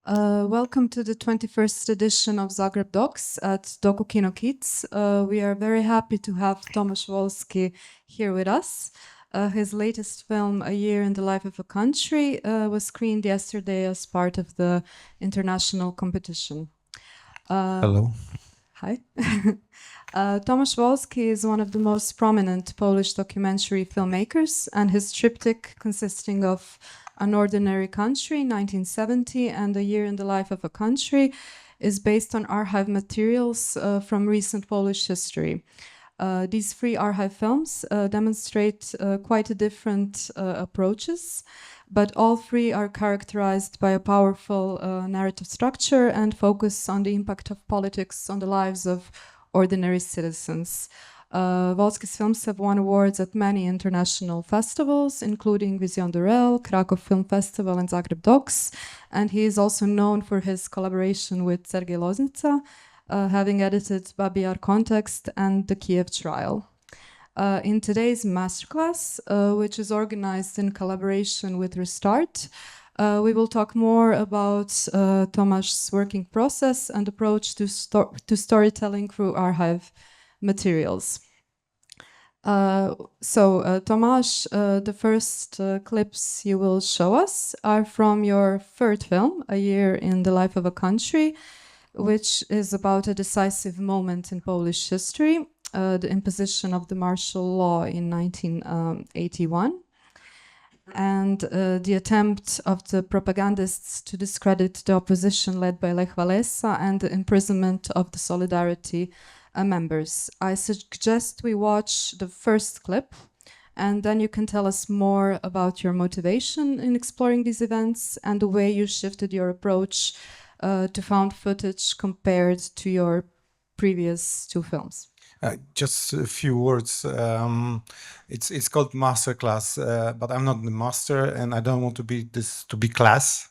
Welcome to the 21st edition of ZagrebDox at Dokukino KIC. We are very happy to have Tomasz Wolski here with us. His latest film, A Year in the Life of a Country, was screened yesterday as part of the international competition. Hello. Hi. Tomasz Wolski is one of the most prominent Polish documentary filmmakers, and his triptych, consisting of An Ordinary Country, 1970, and A Year in the Life of a Country, is based on archive materials from recent Polish history. These three archive films demonstrate quite a different approaches, but all three are characterized by a powerful narrative structure and focus on the impact of politics on the lives of ordinary citizens. Wolski's films have won awards at many international festivals, including Vision de Rel, Krakow Film Festival, and ZagrebDox, and he is also known for his collaboration with Sergei Loznica, having edited Babi Yar Context and the Kiev Trial. In today's masterclass, which is organized in collaboration with Restart, we will talk more about Tomasz's working process and approach to storytelling through archive materials. Tomasz, the first clips you will show us are from your third film, A Year in the Life of a Country, which is about a decisive moment in Polish history, the imposition of the martial law in 1981, and the attempt of the propagandists to discredit the opposition led by Lech Walesa and the imprisonment of the Solidarity members. I suggest we watch the first clip, and then you can tell us more about your motivation in exploring these events and the way you shifted your approach to found footage compared to your previous two films. Just a few words. It's called Masterclass, but I'm not the master, and I don't want to be class.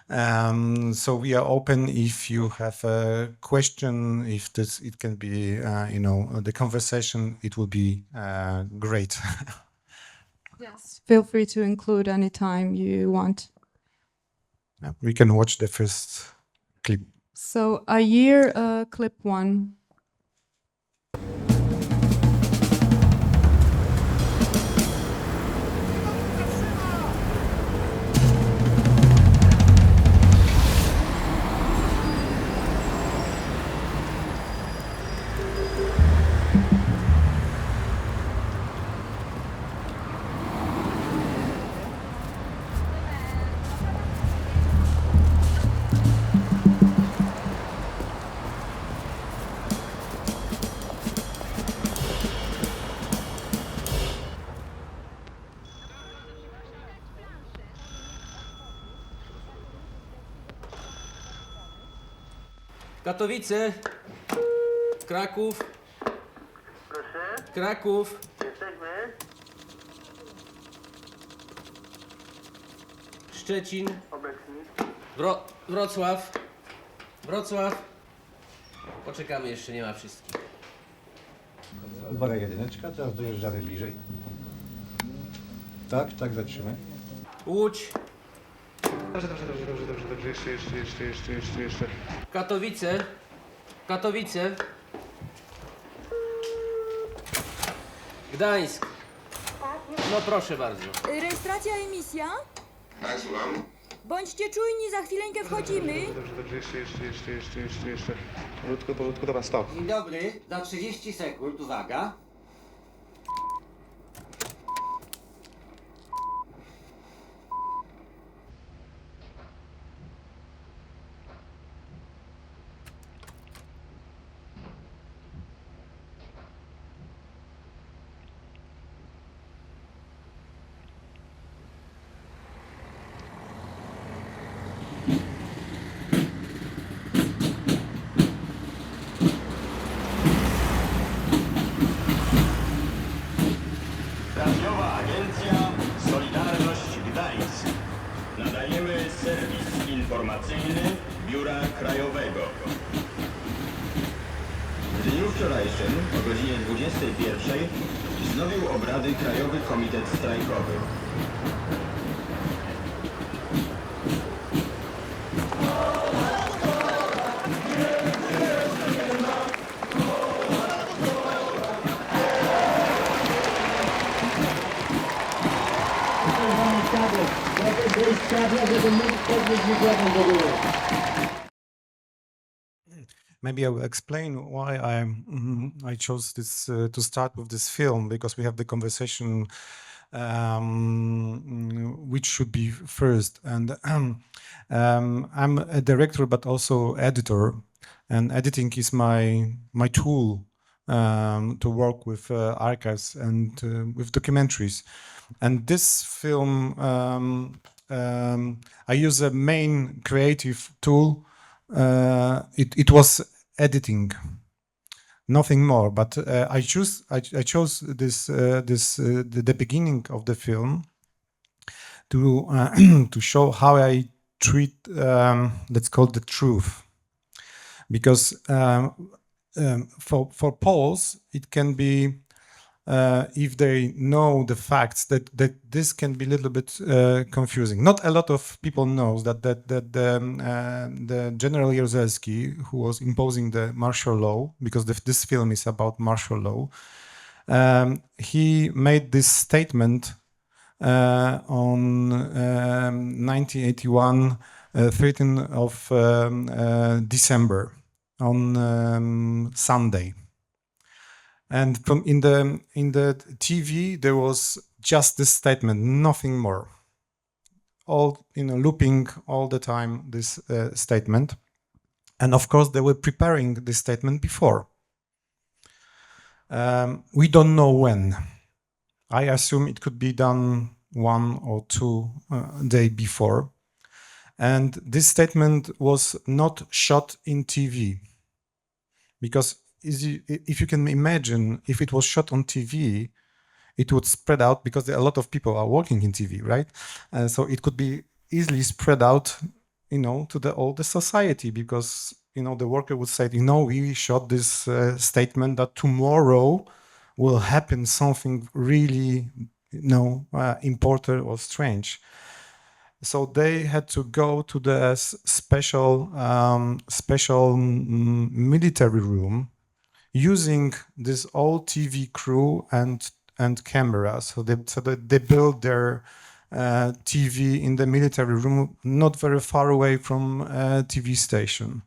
So we are open if you have a question. If it can be, the conversation. It will be great. Yes, feel free to include any time you want. We can watch the first clip. So, A Year, clip 1. Katowice, Kraków, Proszę, Kraków, jesteśmy. Szczecin, Obecni. Wrocław. Poczekamy, jeszcze nie ma wszystkich. Uwaga, jedyneczka, teraz dojeżdżamy bliżej. Tak, zatrzymaj. Łódź, Dobrze, jeszcze. Katowice, Gdańsk. No proszę bardzo. Rejestracja, emisja? Tak, słucham. Bądźcie czujni, za chwileńkę wchodzimy. Dobrze, jeszcze. Powolutku, dobra, stop. Dzień dobry, za 30 sekund, uwaga. Radiowa Agencja Solidarność Gdańsk. Nadajemy serwis informacyjny Biura Krajowego. W dniu wczorajszym o godzinie 21 wznowił obrady Krajowy Komitet Strajkowy. Maybe I will explain why I chose this to start with this film, because we have the conversation which should be first. And I'm a director, but also editor, and editing is my tool to work with archives and with documentaries. And this film, I use a main creative tool. It was editing, nothing more. But I chose the beginning of the film to to show how I treat, let's call it, the truth, because for Poles it can be, if they know the facts, that this can be a little bit confusing. Not a lot of people knows that the General Jaruzelski, who was imposing the martial law, because this film is about martial law, he made this statement on 1981, 13th of December, on Sunday. And from in the TV there was just this statement, nothing more. All looping all the time this statement, and of course they were preparing this statement before. We don't know when. I assume it could be done 1 or 2 days before, and this statement was not shot in TV, because if you can imagine, if it was shot on TV, it would spread out, because there are a lot of people are working in TV, right? So it could be easily spread out, to all the society, because the worker would say, we shot this statement that tomorrow will happen something really, important or strange. So they had to go to the special military room, using this old TV crew and camera. So they built their TV in the military room, not very far away from a TV station.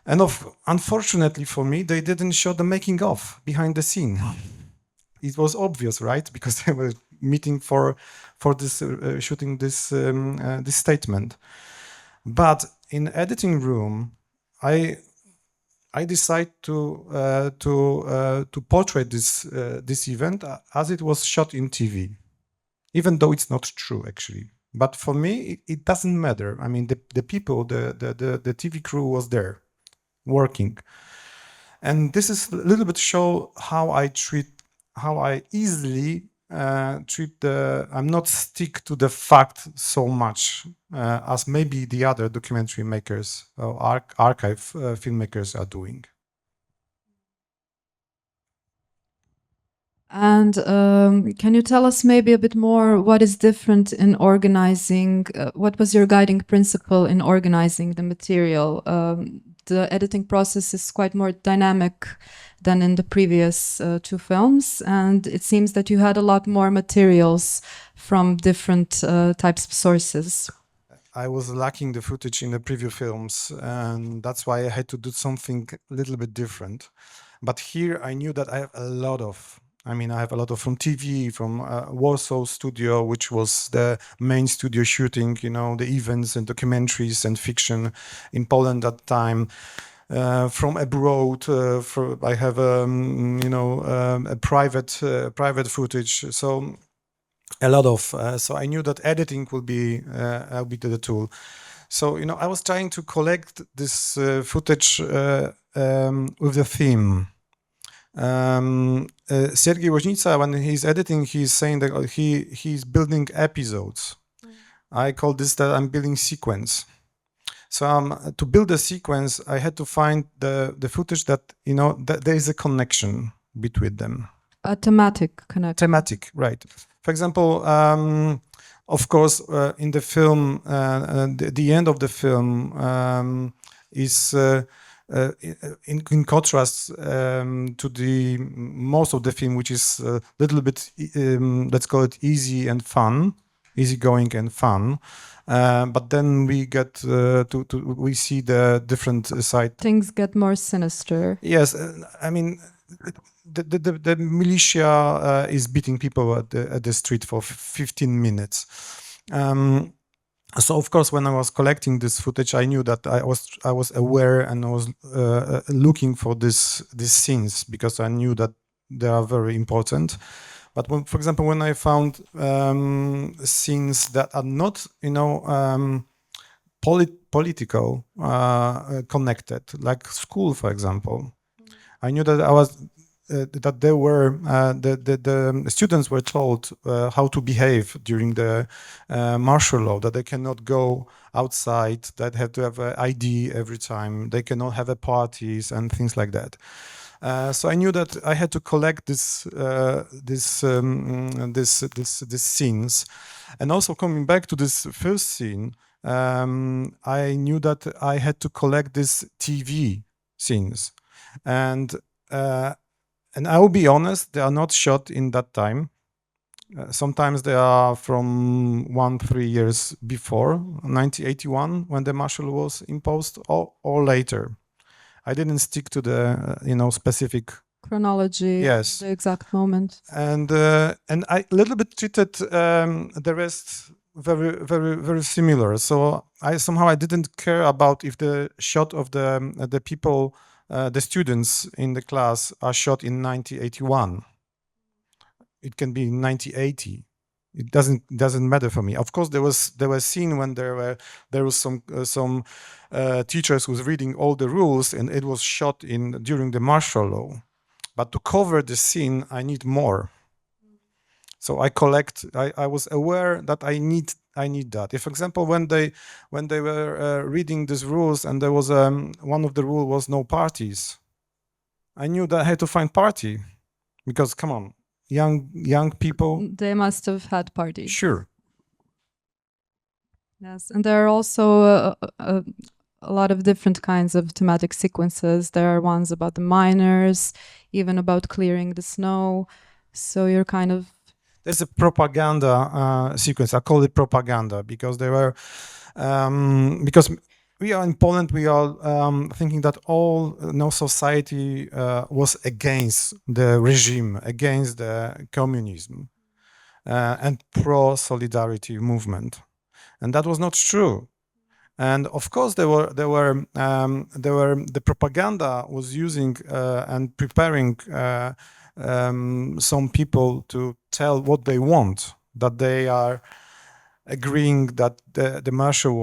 And unfortunately for me, they didn't show the making of behind the scene. It was obvious, right? Because they were meeting for this shooting this statement. But in editing room, I decided to portray this event as it was shot in TV, even though it's not true actually. But for me, it doesn't matter. I mean, the people, the TV crew was there, working, and this is a little bit show how I easily treat I'm not stick to the fact so much as maybe the other documentary makers or archive filmmakers are doing. And can you tell us maybe a bit more what is different in organizing? What was your guiding principle in organizing the material? The editing process is quite more dynamic than in the previous 2 films, and it seems that you had a lot more materials from different types of sources. I was lacking the footage in the previous films, and that's why I had to do something a little bit different. But here I knew that I have a lot of, I have a lot of from TV, from Warsaw studio, which was the main studio shooting, the events and documentaries and fiction in Poland at the time. From abroad, I have a private footage. So a lot of. So I knew that editing will be the tool. So I was trying to collect this footage with the theme. Sergei Woźnica, when he's editing, he's saying that he's building episodes. I call this that I'm building sequence. So to build a sequence, I had to find the footage that that there is a connection between them. A thematic connection. Thematic, right? For example, of course, in the film, the end of the film is. In contrast to the most of the film, which is a little bit, let's call it easy and fun, easygoing and fun. But then we get we see the different side. Things get more sinister. Yes, I mean, the militia is beating people at the street for 15 minutes. So of course, when I was collecting this footage, I knew that I was aware and I was looking for these scenes because I knew that they are very important. But when, for example, when I found scenes that are not, political connected, like school, for example, I knew that I was that there were the students were told how to behave during the martial law, that they cannot go outside, that have to have an ID every time, they cannot have parties and things like that. So I knew that I had to collect these scenes, and also coming back to this first scene, I knew that I had to collect these TV scenes, and I will be honest, they are not shot in that time. Sometimes they are from 3 years before 1981, when the martial law was imposed, or later. I didn't stick to the specific Chronology. Yes. The exact moment. And I little bit treated the rest very similar. So I didn't care about if the shot of the people, the students in the class, are shot in 1981. It can be in 1980. It doesn't matter for me. Of course, there was scene when there was some teachers who was reading all the rules, and it was shot during the martial law. But to cover the scene, I need more. So I was aware that I need that. If, for example, when they were reading these rules, and there was one of the rules was no parties, I knew that I had to find party, because come on, young people. They must have had parties. Sure. Yes, and there are also a lot of different kinds of thematic sequences. There are ones about the miners, even about clearing the snow. So you're kind of... There's a propaganda sequence. I call it propaganda because there were, because we are in Poland, we are thinking that society was against the regime, against the communism, and pro-solidarity movement, and that was not true. And of course, the propaganda was using and preparing some people to tell what they want, that they are agreeing that the martial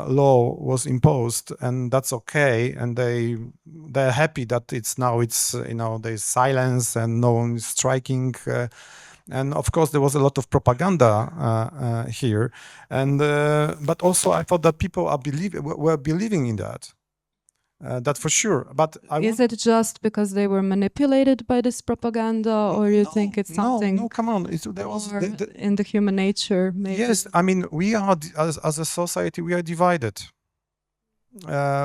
law was imposed, and that's okay, and they're happy that it's there's silence and no one is striking. And of course, there was a lot of propaganda here, and but also I thought that people were believing in that. That for sure. But is it just because they were manipulated by this propaganda, or you think it's something? No, come on. There was in the human nature, maybe. Yes, I mean, we are as a society, we are divided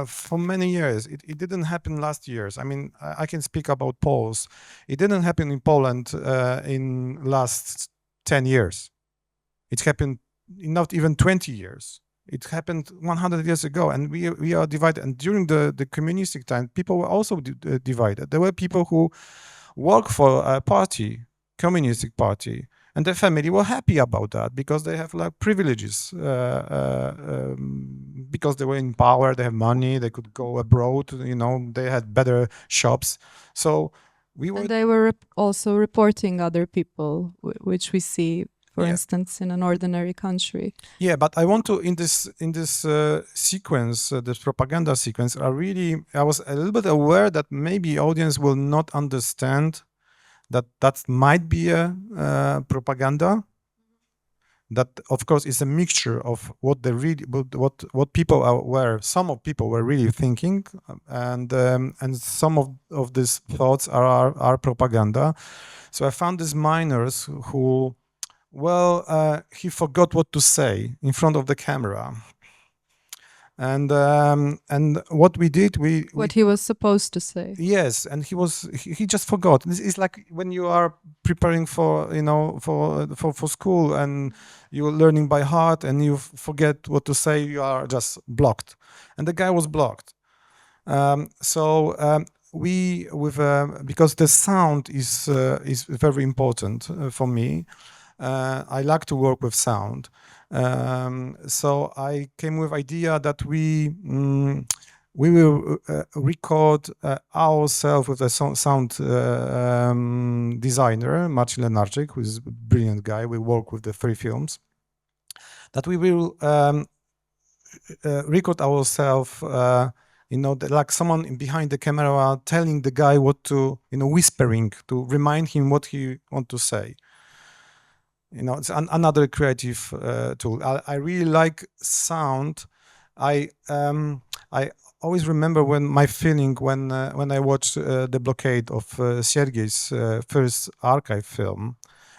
for many years. It didn't happen last years. I mean, I can speak about Poles. It didn't happen in Poland in last 10 years. It happened in not even 20 years. It happened 100 years ago, and we are divided. And during the communistic time, people were also divided. There were people who worked for a party, communistic party, and their family were happy about that because they have like privileges, because they were in power, they have money, they could go abroad, they had better shops. So And they were also reporting other people, which we see, for instance, in an ordinary country. Yeah, but I want to, in this sequence, this propaganda sequence, I was a little bit aware that maybe audience will not understand that might be a propaganda. That, of course, is a mixture of what people some of people were really thinking, and some of these thoughts are propaganda. So I found these miners who, he forgot what to say in front of the camera. And what we did, we What he was supposed to say. yes, and he just forgot. It's like when you are preparing for for school and you're learning by heart and you forget what to say, you are just blocked, and the guy was blocked. We with because the sound is very important for me. I like to work with sound. So I came with idea that we will record ourselves with a sound designer, Marcin Lenarczyk, who is a brilliant guy. We work with the 3 films. That we will record ourselves, like someone behind the camera telling the guy what to, whispering to remind him what he want to say. It's another creative tool. I really like sound. I always remember my feeling when I watched The Blockade of Sergei's first archive film.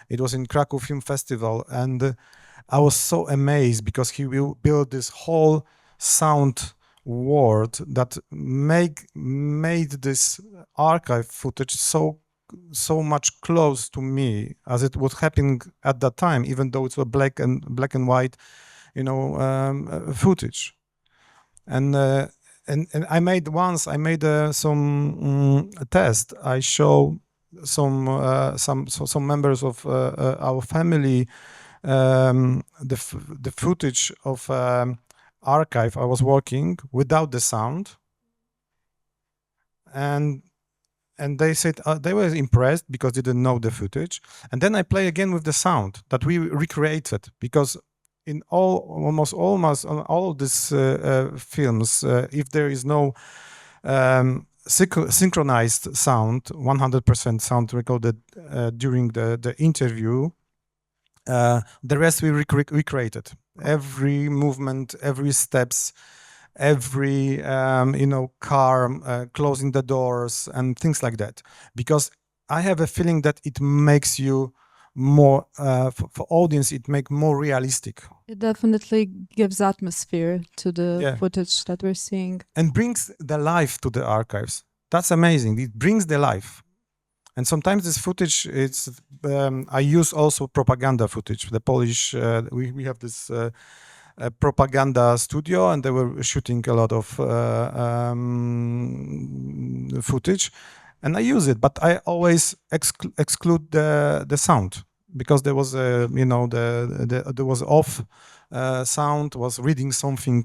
It was in Krakow Film Festival, and I was so amazed because he will build this whole sound world that made this archive footage so much close to me as it was happening at that time, even though it's a black and white, footage. And I made some test. I show some members of our family the footage of archive I was working without the sound, and they said they were impressed because they didn't know the footage. And then I play again with the sound that we recreated, because in almost on all of these films, if there is no synchronized sound, 100% sound recorded during the interview, the rest we recreated. Every movement, every steps, every car closing the doors and things like that, because I have a feeling that it makes you more for audience, it makes more realistic. It definitely gives atmosphere to the footage that we're seeing and brings the life to the archives. That's amazing. It brings the life. And sometimes this footage, it's I use also propaganda footage. The Polish we have this propaganda studio, and they were shooting a lot of footage, and I use it, but I always exclude the sound, because there was there was off sound, was reading something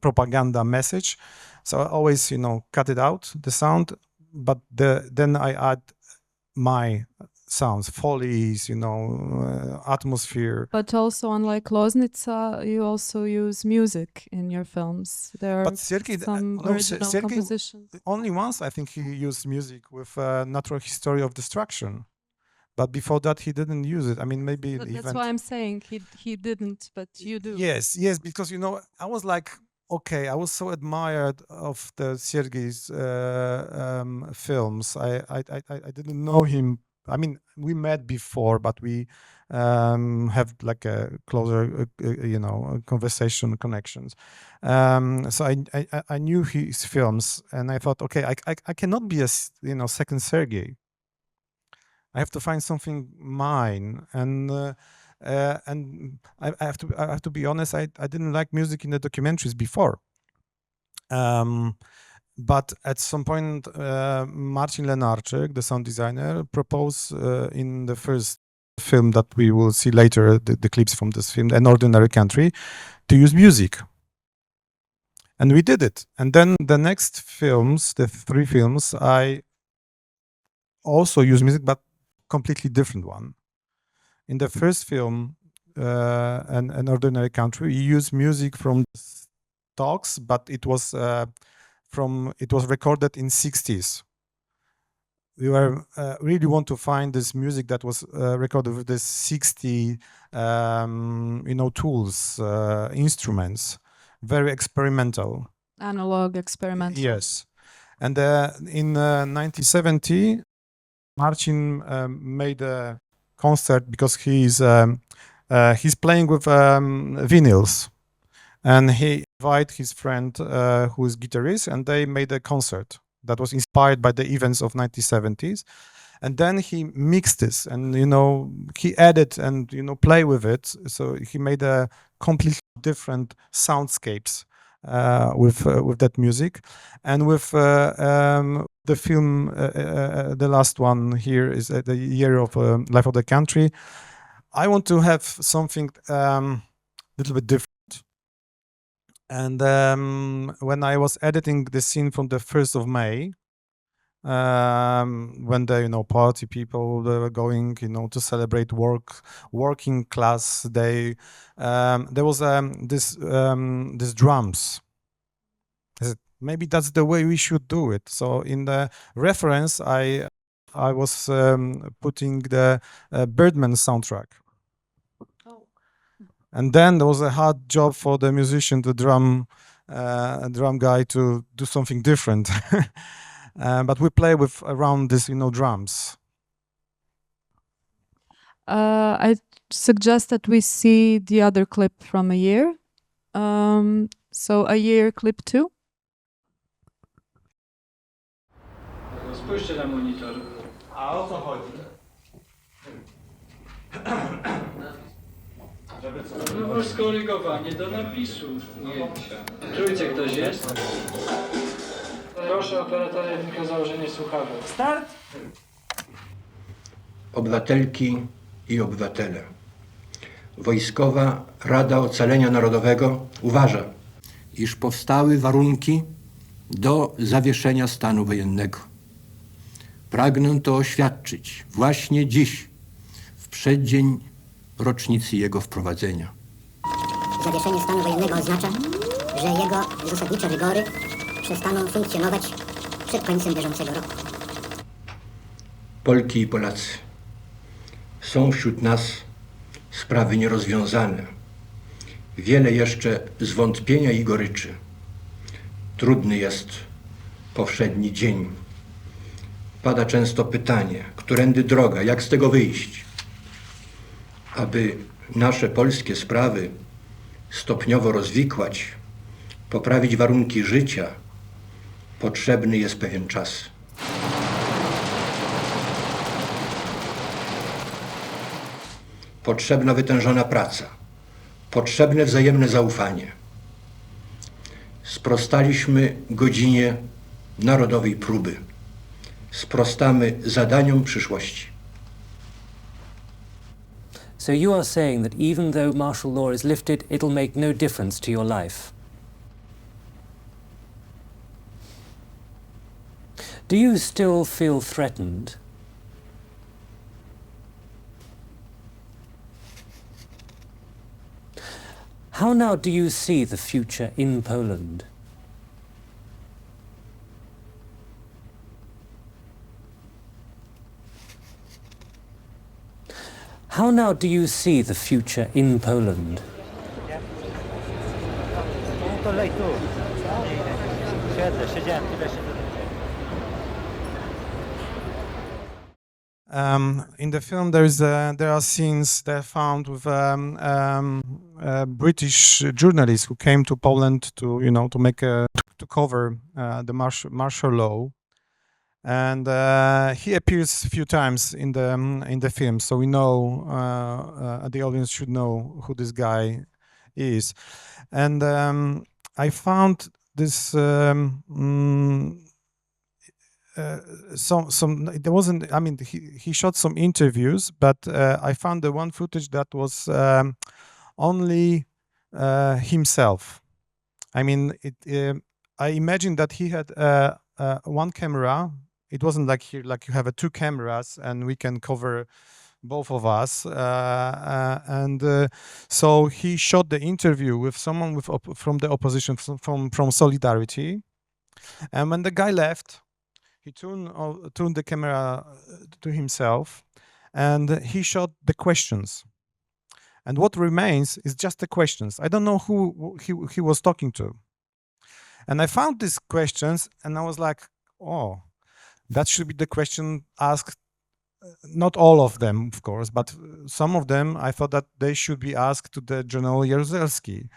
propaganda message, so I always cut it out, the sound, but then I add my sounds, follies, atmosphere. But also, unlike Loznica, you also use music in your films. There are some original compositions. Only once I think he used music with Natural History of Destruction, but before that he didn't use it. I mean, maybe that's why I'm saying he didn't, but you do. Yes, because I was like, okay, I was so admired of the Sergei's films. I didn't know him. I mean, we met before, but we have like a closer, conversation connections. So I knew his films, and I thought, okay, I cannot be a second Sergei. I have to find something mine, and I have to be honest. I didn't like music in the documentaries before. But at some point, Marcin Lenarczyk, the sound designer, proposed in the first film that we will see later, the clips from this film, An Ordinary Country, to use music. And we did it. And then the next films, the 3 films, I also use music, but completely different one. In the first film, An Ordinary Country, we used music from talks, but it was recorded in 60s. We were really want to find this music that was recorded with the 60 tools, instruments, very experimental, analog experimental. Yes. And in 1970, Marcin made a concert, because he's playing with vinyls, and he invited his friend who is guitarist, and they made a concert that was inspired by the events of 1970s. And then he mixed this, and he added and play with it. So he made a completely different soundscapes with that music. And with the film, the last one here is the year of life of the country. I want to have something little bit different. And when I was editing the scene from the 1st of May, when the party people were going to celebrate working class day, there was this drums. I said, maybe that's the way we should do it. So in the reference, I was putting the Birdman soundtrack. And then there was a hard job for the musician, the drum guy, to do something different. But we play with around this, drums. I suggest that we see the other clip from a year. So a year clip 2. Spójrzcie na monitor. A o co chodzi? No, skorygowanie do napisu ujęcia. Trójce ktoś jest? Proszę operatora jedynkę o założenie słuchawek. Start! Obywatelki i obywatele. Wojskowa Rada Ocalenia Narodowego uważa, iż powstały warunki do zawieszenia stanu wojennego. Pragnę to oświadczyć właśnie dziś, w przeddzień rocznicy jego wprowadzenia. Zawieszenie stanu wojennego oznacza, że jego zasadnicze rygory przestaną funkcjonować przed końcem bieżącego roku. Polki i Polacy, są wśród nas sprawy nierozwiązane. Wiele jeszcze zwątpienia i goryczy. Trudny jest powszedni dzień. Pada często pytanie, którędy droga, jak z tego wyjść? Aby nasze polskie sprawy stopniowo rozwikłać, poprawić warunki życia, potrzebny jest pewien czas. Potrzebna wytężona praca, potrzebne wzajemne zaufanie. Sprostaliśmy godzinie narodowej próby. Sprostamy zadaniom przyszłości. So you are saying that even though martial law is lifted, it'll make no difference to your life. Do you still feel threatened? How now do you see the future in Poland? How now do you see the future in Poland? In the film, there are scenes that are found with British journalist who came to Poland to to cover the martial law, and he appears a few times in the film, so we know the audience should know who this guy is. And I found this there wasn't, I mean, he shot some interviews, but I found the one footage that was only himself. I mean, I imagined that he had one camera. It wasn't like here, like you have two cameras and we can cover both of us. So he shot the interview with someone from the opposition, from Solidarity. And when the guy left, he turned the camera to himself, and he shot the questions. And what remains is just the questions. I don't know who he was talking to. And I found these questions, and I was like, oh, that should be the question asked. Not all of them, of course, but some of them, I thought that they should be asked to the General Jaruzelski,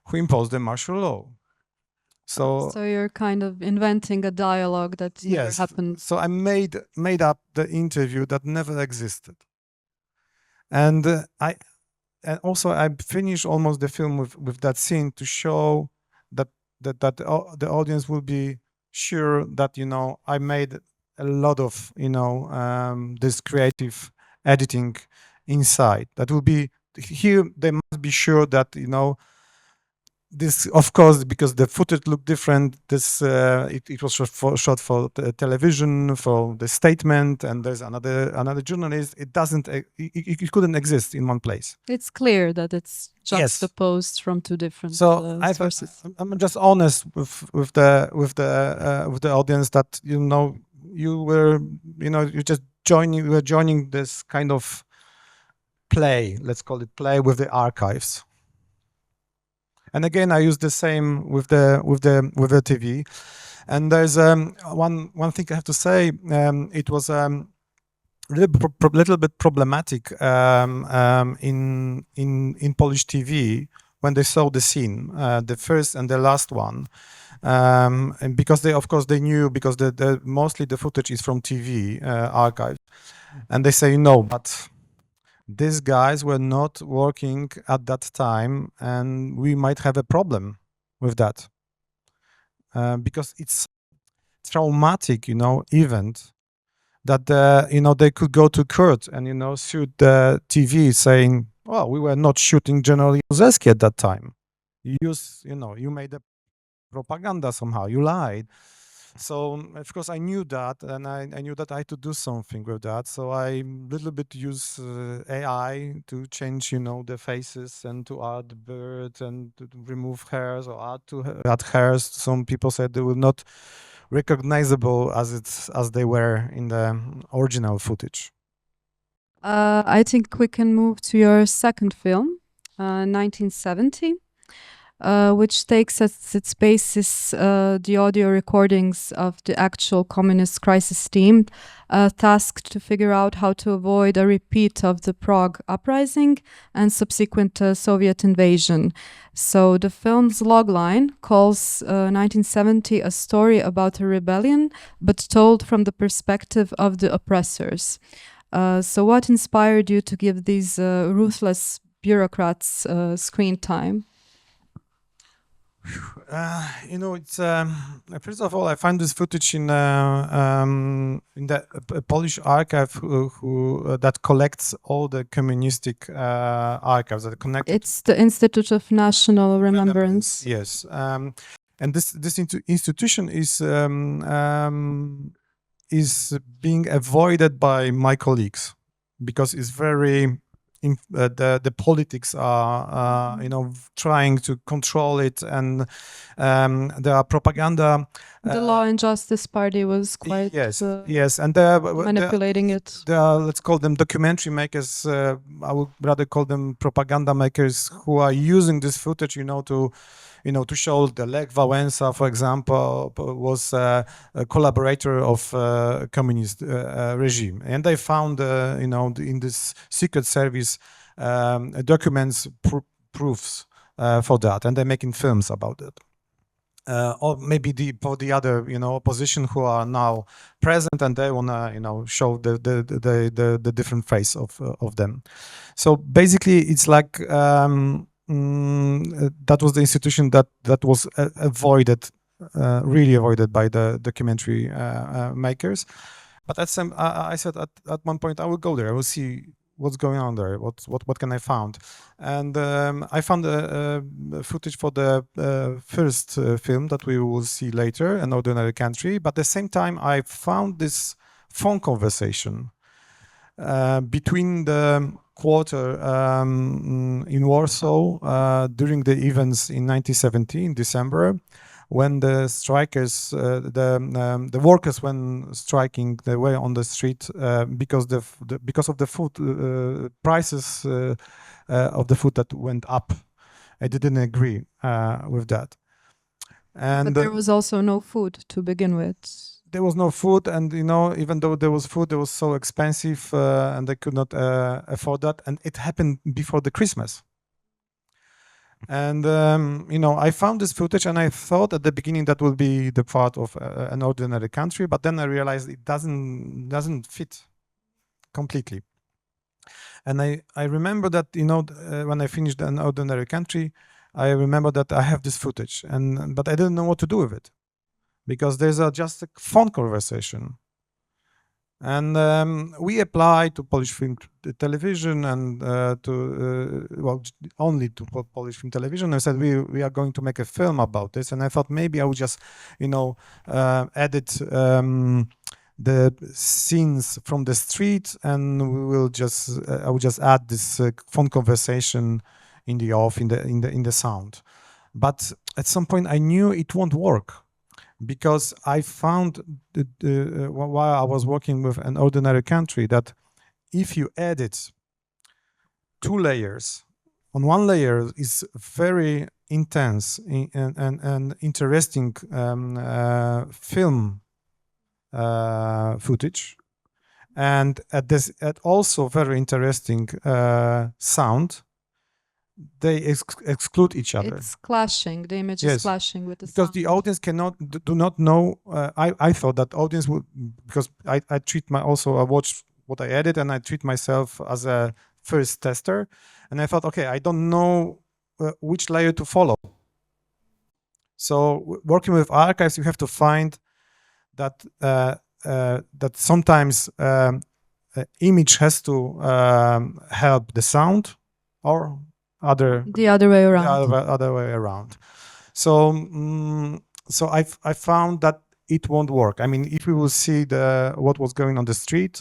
who imposed the martial law. So you're kind of inventing a dialogue that never yes, happened. so I made up the interview that never existed, and I finished almost the film with that scene to show that the audience will be sure that I made a lot of this creative editing inside. That will be here. They must be sure that this, of course, because the footage looked different. This it was shot for television, for the statement, and there's another journalist. It doesn't. It couldn't exist in one place. It's clear that it's juxtaposed from two different sources. I'm just honest with the audience that you were joining this kind of play. Let's call it play with the archives. And again, I use the same with the TV. And there's one thing I have to say. It was little bit problematic in Polish TV when they saw the scene, the first and the last one, and because they knew, because mostly the footage is from TV archive, and they say no, but these guys were not working at that time, and we might have a problem with that because it's traumatic, event that they could go to court and sue the TV, saying, "Well, we were not shooting General Jaruzelski at that time. You made a propaganda somehow. You lied." So of course I knew that, and I knew that I had to do something with that. So I little bit use AI to change, the faces and to add birds and to remove hairs or add hairs. Some people said they were not recognizable as they were in the original footage. I think we can move to your second film, 1970. Which takes as its basis the audio recordings of the actual communist crisis team, tasked to figure out how to avoid a repeat of the Prague uprising and subsequent Soviet invasion. So the film's logline calls 1970 a story about a rebellion, but told from the perspective of the oppressors. So what inspired you to give these ruthless bureaucrats screen time? It's first of all, I find this footage in the Polish archive that collects all the communistic archives that connect. It's the Institute of National Remembrance. Yes, and this institution is being avoided by my colleagues because it's very. The politics are, trying to control it, and there are propaganda. The Law and Justice Party was quite yes, and manipulating it. There are, let's call them documentary makers. I would rather call them propaganda makers who are using this footage, to show the Lech Wałęsa, for example, was a collaborator of communist regime, and they found, in this secret service documents, proofs for that, and they're making films about it. Or maybe for the other, opposition who are now present, and they wanna, show the different face of them. So basically, it's like. That was the institution that was avoided, really avoided by the documentary makers. But I said at one point I will go there. I will see what's going on there. What can I find? And I found footage for the first film that we will see later, An Ordinary Country. But at the same time, I found this phone conversation between the quarter in Warsaw during the events in 1970 in December, when the strikers, the workers, when striking, they were on the street because of the food prices of the food that went up. I didn't agree with that. And but there was also no food to begin with. There was no food, and even though there was food, it was so expensive, and they could not afford that. And it happened before the Christmas. And I found this footage, and I thought at the beginning that would be the part of an ordinary country, but then I realized it doesn't fit completely. And I remember that when I finished An Ordinary Country, I remember that I have this footage, but I didn't know what to do with it, because there's just a phone conversation. And we applied to Polish film television and only to Polish film television. I said we are going to make a film about this, and I thought maybe I would just edit the scenes from the street, and we will I would just add this phone conversation in the off in the sound. But at some point I knew it won't work, because I found while I was working with An Ordinary Country that if you edit 2 layers, on one layer is very intense and interesting film footage, and at also very interesting sound, they exclude each other. It's clashing. The image Yes, is clashing with the because sound. the audience do not know. I thought that audience would, because I watch what I edit, and I treat myself as a first tester, and I thought, okay, I don't know which layer to follow. So working with archives, you have to find that that sometimes image has to help the sound, or the other way around. Other way around. So so I found that it won't work. I mean, if we will see what was going on the street,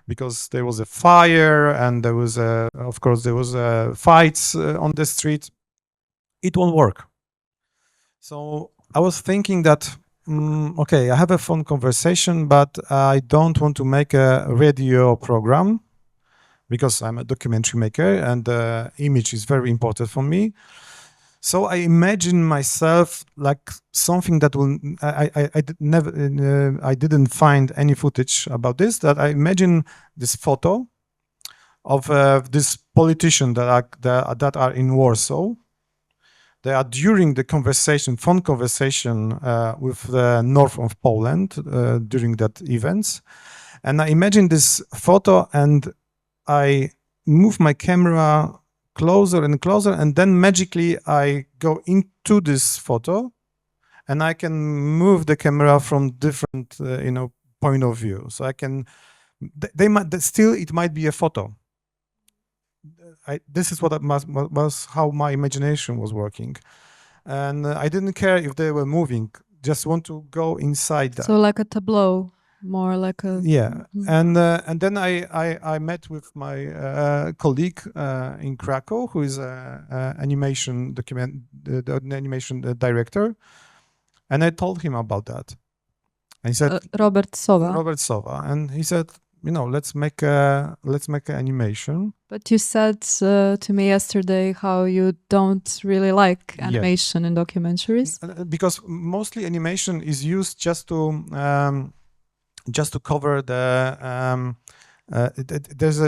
because there was a fire and there was of course there was fights on the street, it won't work. So I was thinking that okay, I have a phone conversation, but I don't want to make a radio program, because I'm a documentary maker and the image is very important for me. So I imagine myself like something that will, I didn't find any footage about this, that I imagine this photo of this politician that are in Warsaw. They are during the phone conversation with the north of Poland during that events. And I imagine this photo, and I move my camera closer and closer, and then magically I go into this photo, and I can move the camera from different, point of view. So I can, still it might be a photo. This is was how my imagination was working, and I didn't care if they were moving. Just want to go inside that. So like a tableau. More like a and then I met with my colleague in Krakow, who is animation animation director, and I told him about that. And he said Robert Sova, and he said, let's make an animation. But you said to me yesterday how you don't really like animation in documentaries, because mostly animation is used just to cover the there's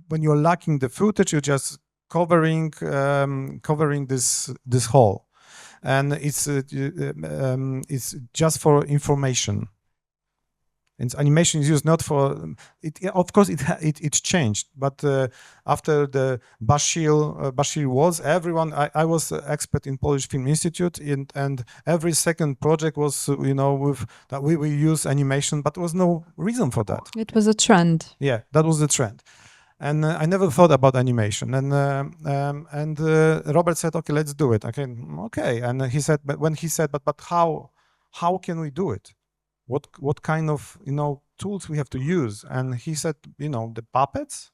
when you're lacking the footage, you're just covering this hole, and it's just for information. And animation is used not for it. Of course, it changed, but after the Bashir was, everyone. I was expert in Polish Film Institute, and every second project was with that we use animation, but there was no reason for that. It was a trend. Yeah, that was the trend, and I never thought about animation. And Robert said, "Okay, let's do it." Okay, and he said, but how can we do it? What kind of tools we have to use? And he said, the puppets.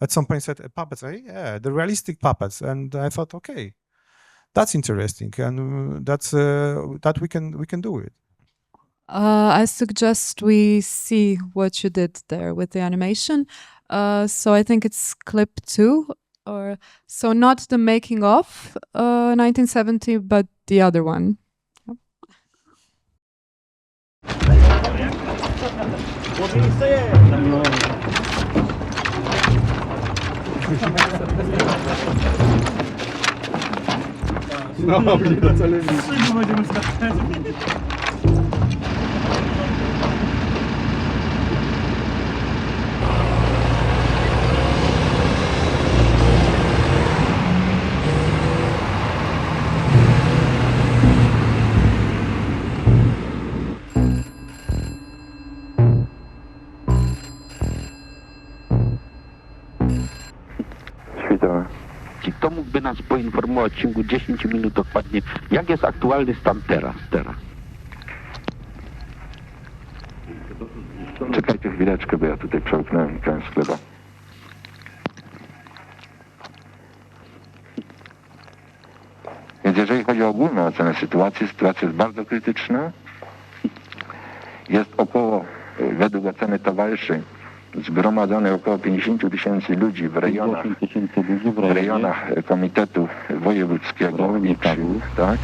At some point, he said, puppets. Yeah, the realistic puppets. And I thought, okay, that's interesting, and that we can do it. I suggest we see what you did there with the animation. So I think it's clip 2, or so not the making of 1970, but the other one. No, nie do telewizji. Będziemy skakać. Czy kto mógłby nas poinformować w ciągu 10 minut dokładnie, jak jest aktualny stan teraz? Czekajcie chwileczkę, bo ja tutaj przełknąłem ten sklep. Więc jeżeli chodzi o ogólną ocenę sytuacji, sytuacja jest bardzo krytyczna. Jest około, według oceny towarzyszy, zgromadzonych około 50 000 ludzi w rejonach Komitetu Wojewódzkiego, tak?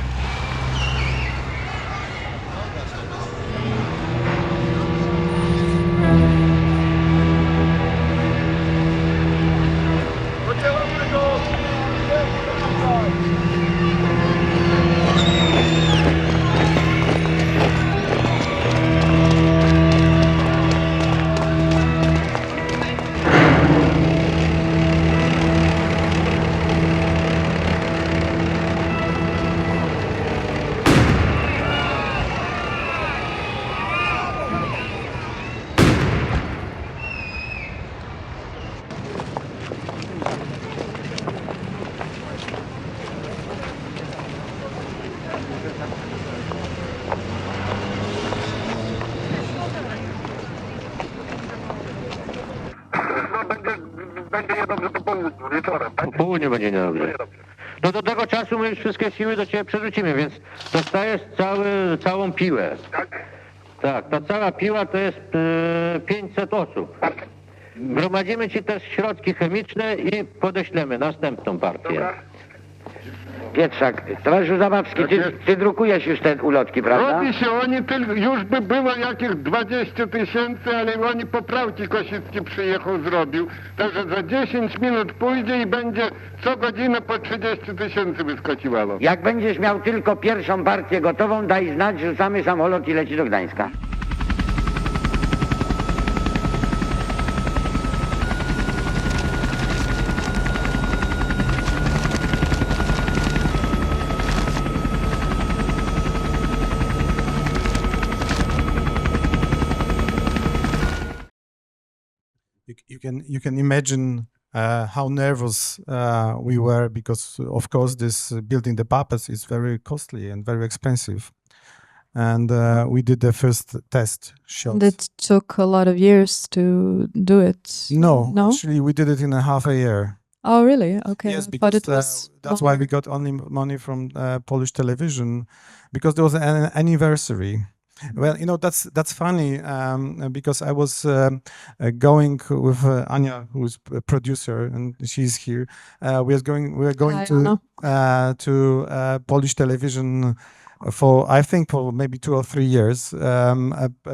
Będzie niedobrze po południu, wieczorem, tak? Po południu będzie niedobrze. No do tego czasu my już wszystkie siły do ciebie przerzucimy, więc dostajesz całą piłę. Tak, ta cała piła to jest 500 osób. Gromadzimy ci też środki chemiczne i podeślemy następną partię. Pietrzak, towarzyszu Zabawski, ty drukujesz już te ulotki, prawda? Robi się oni, już by było jakieś 20 000, ale oni poprawki Kosicki przyjechał, zrobił. Także za 10 minut pójdzie i będzie co godzinę po 30 000 wyskakiwało. Jak będziesz miał tylko pierwszą partię gotową, daj znać, rzucamy samolot i leci do Gdańska. You can imagine how nervous we were, because of course this building the puppets is very costly and very expensive, and we did the first test shot. And it took a lot of years to do it. No, actually we did it in a half a year. Oh, really? Okay. Yes, But because it was that's why we got only money from Polish television, because there was an anniversary. Well, you know, that's funny, because I was going with Anya, who's a producer, and she's here. We are going to Polish television for, I think, for maybe 2 or 3 years,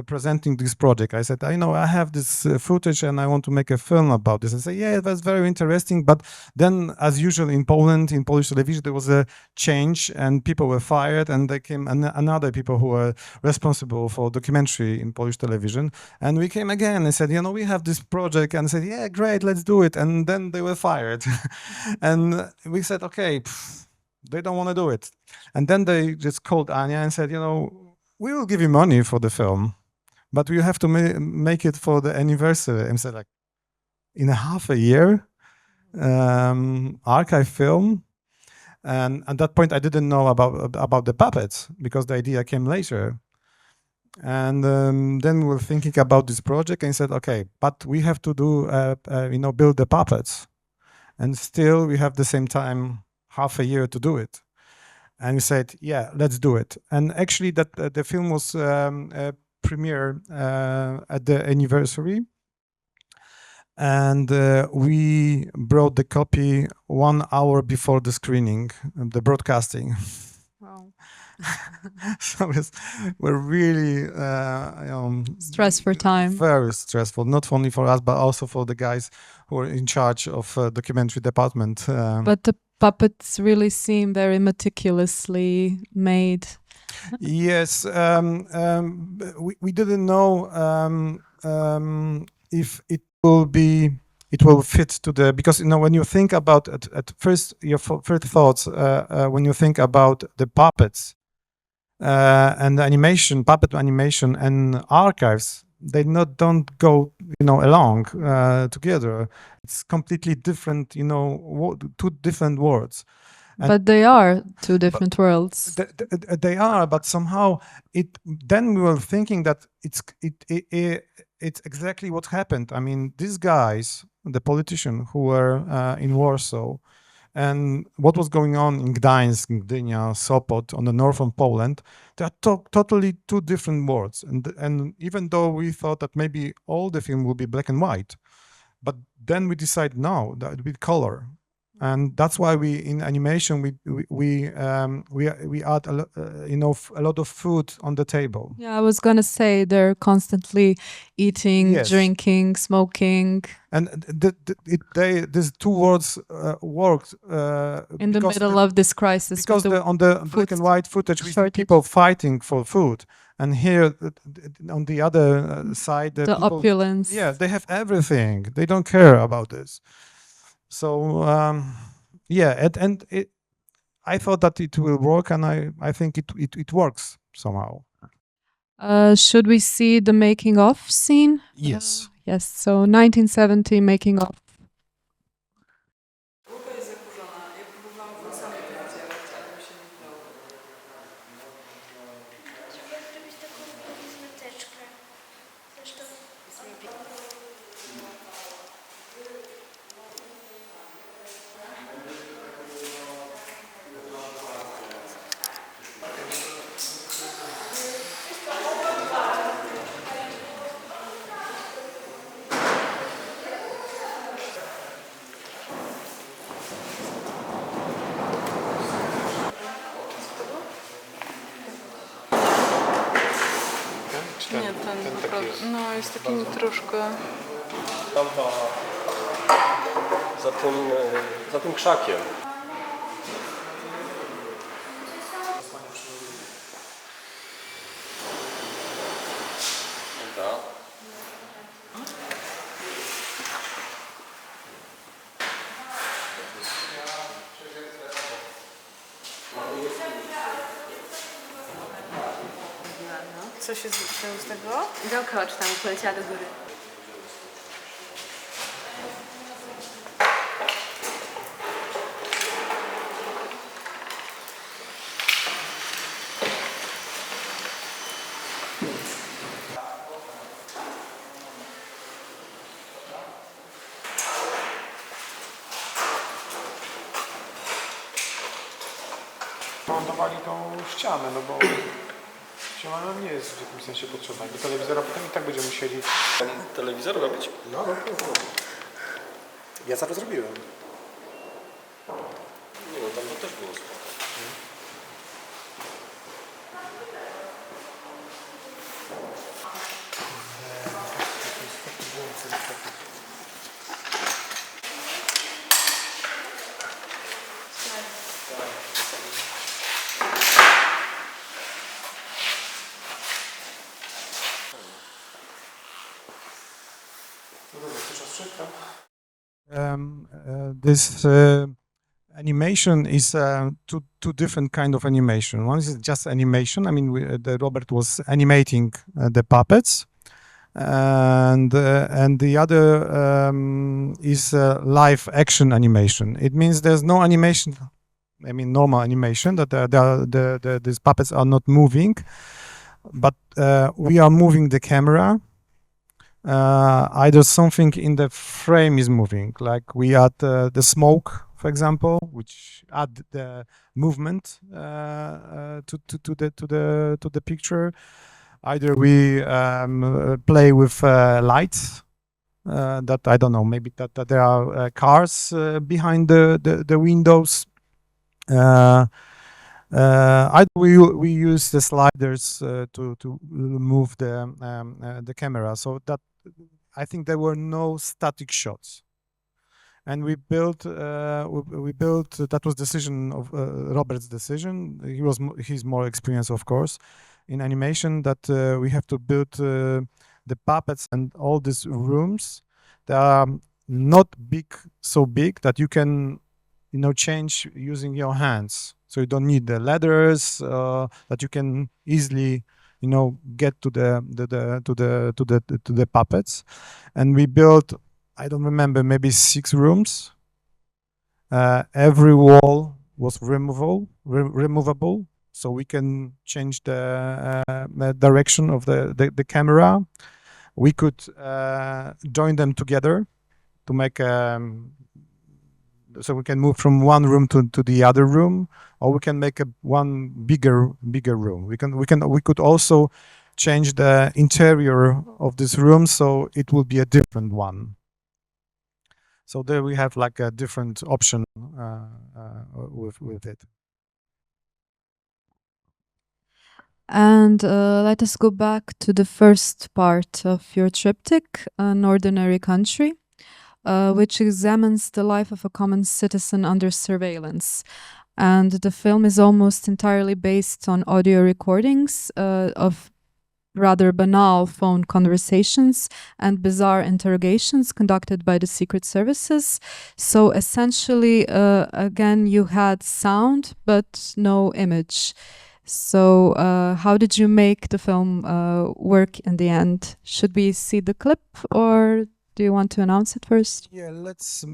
presenting this project. I said, I have this footage and I want to make a film about this. I said, yeah, that's very interesting. But then, as usual in Poland, in Polish television, there was a change and people were fired, and there came another people who were responsible for documentary in Polish television. And we came again and said, we have this project, and said, yeah, great, let's do it. And then they were fired. And we said, okay, they don't want to do it. And then they just called Anya and said, we will give you money for the film, but you have to make it for the anniversary. And said, like, in a half a year, archive film. And at that point, I didn't know about the puppets, because the idea came later. And then we were thinking about this project and said, okay, but we have to do, build the puppets. And still we have the same time, half a year to do it. And we said, yeah, let's do it. And actually the film was premiere at the anniversary. And we brought the copy 1 hour before the screening, the broadcasting. Wow. So we're really stressed for time. Very stressful, not only for us but also for the guys who are in charge of documentary department. But the puppets really seem very meticulously made. Yes, we didn't know if it will fit to the, because when you think about at first your first thoughts when you think about the puppets and the animation, puppet animation and archives, they don't go along together. It's completely different, two different words. But they are two different worlds. They are, but somehow then we were thinking that it's exactly what happened. I mean, these guys, the politicians who were in Warsaw, and what was going on in Gdańsk, Gdynia, Sopot, on the north of Poland, they are totally two different worlds. And even though we thought that maybe all the film will be black and white, but then we decided no, that would be color. And that's why we in animation we add a lot of food on the table. Yeah, I was gonna say they're constantly eating, Yes. Drinking, smoking. And these two words worked In the middle of this crisis. Because on the black and white footage we see people fighting for food, and here on the other side The people, opulence. Yeah, they have everything. They don't care about this. So yeah, I thought that it will work, and I think it works somehow. Should we see the making of scene? Yes. Yes. So 1970 making of. Nie, ten naprawdę, no jest takim troszkę... Tamta za tym krzakiem. Dobra. Co się stało z tego? Dookoła, czy tam poleciała do góry. Montowali tą ścianę, no bo ściana nam nie jest w jakimś sensie potrzebna. Do telewizora potem i tak będziemy musieli... Telewizor robić? No. Ja to zrobiłem. Nie no, tam to też było spoko. This animation is two different kind of animation. One is just animation. I mean, Robert was animating the puppets, and the other is live action animation. It means there's no animation. I mean, normal animation that these puppets are not moving, but we are moving the camera. Either something in the frame is moving, like we add the smoke, for example, which add the movement to the picture. Either we play with lights that I don't know, maybe that there are cars behind the windows. we use the sliders to move the camera, so that I think there were no static shots. And we built that was decision of Robert's decision. He's more experienced, of course, in animation, that we have to build the puppets and all these rooms. They are not so big that you can, change using your hands. So you don't need the ladders that you can easily, get to the puppets. And we built, I don't remember, maybe 6 rooms. Every wall was removable, so we can change the direction of the camera. We could join them together to make so we can move from one room to the other room, or we can make one bigger room. We could also change the interior of this room, so it will be a different one. So there we have like a different option with it. And let us go back to the first part of your triptych, An Ordinary Country, which examines the life of a common citizen under surveillance. And the film is almost entirely based on audio recordings of rather banal phone conversations and bizarre interrogations conducted by the secret services. So essentially, again, you had sound but no image. So how did you make the film work in the end? Should we see the clip, or do you want to announce it first? Yeah, let's see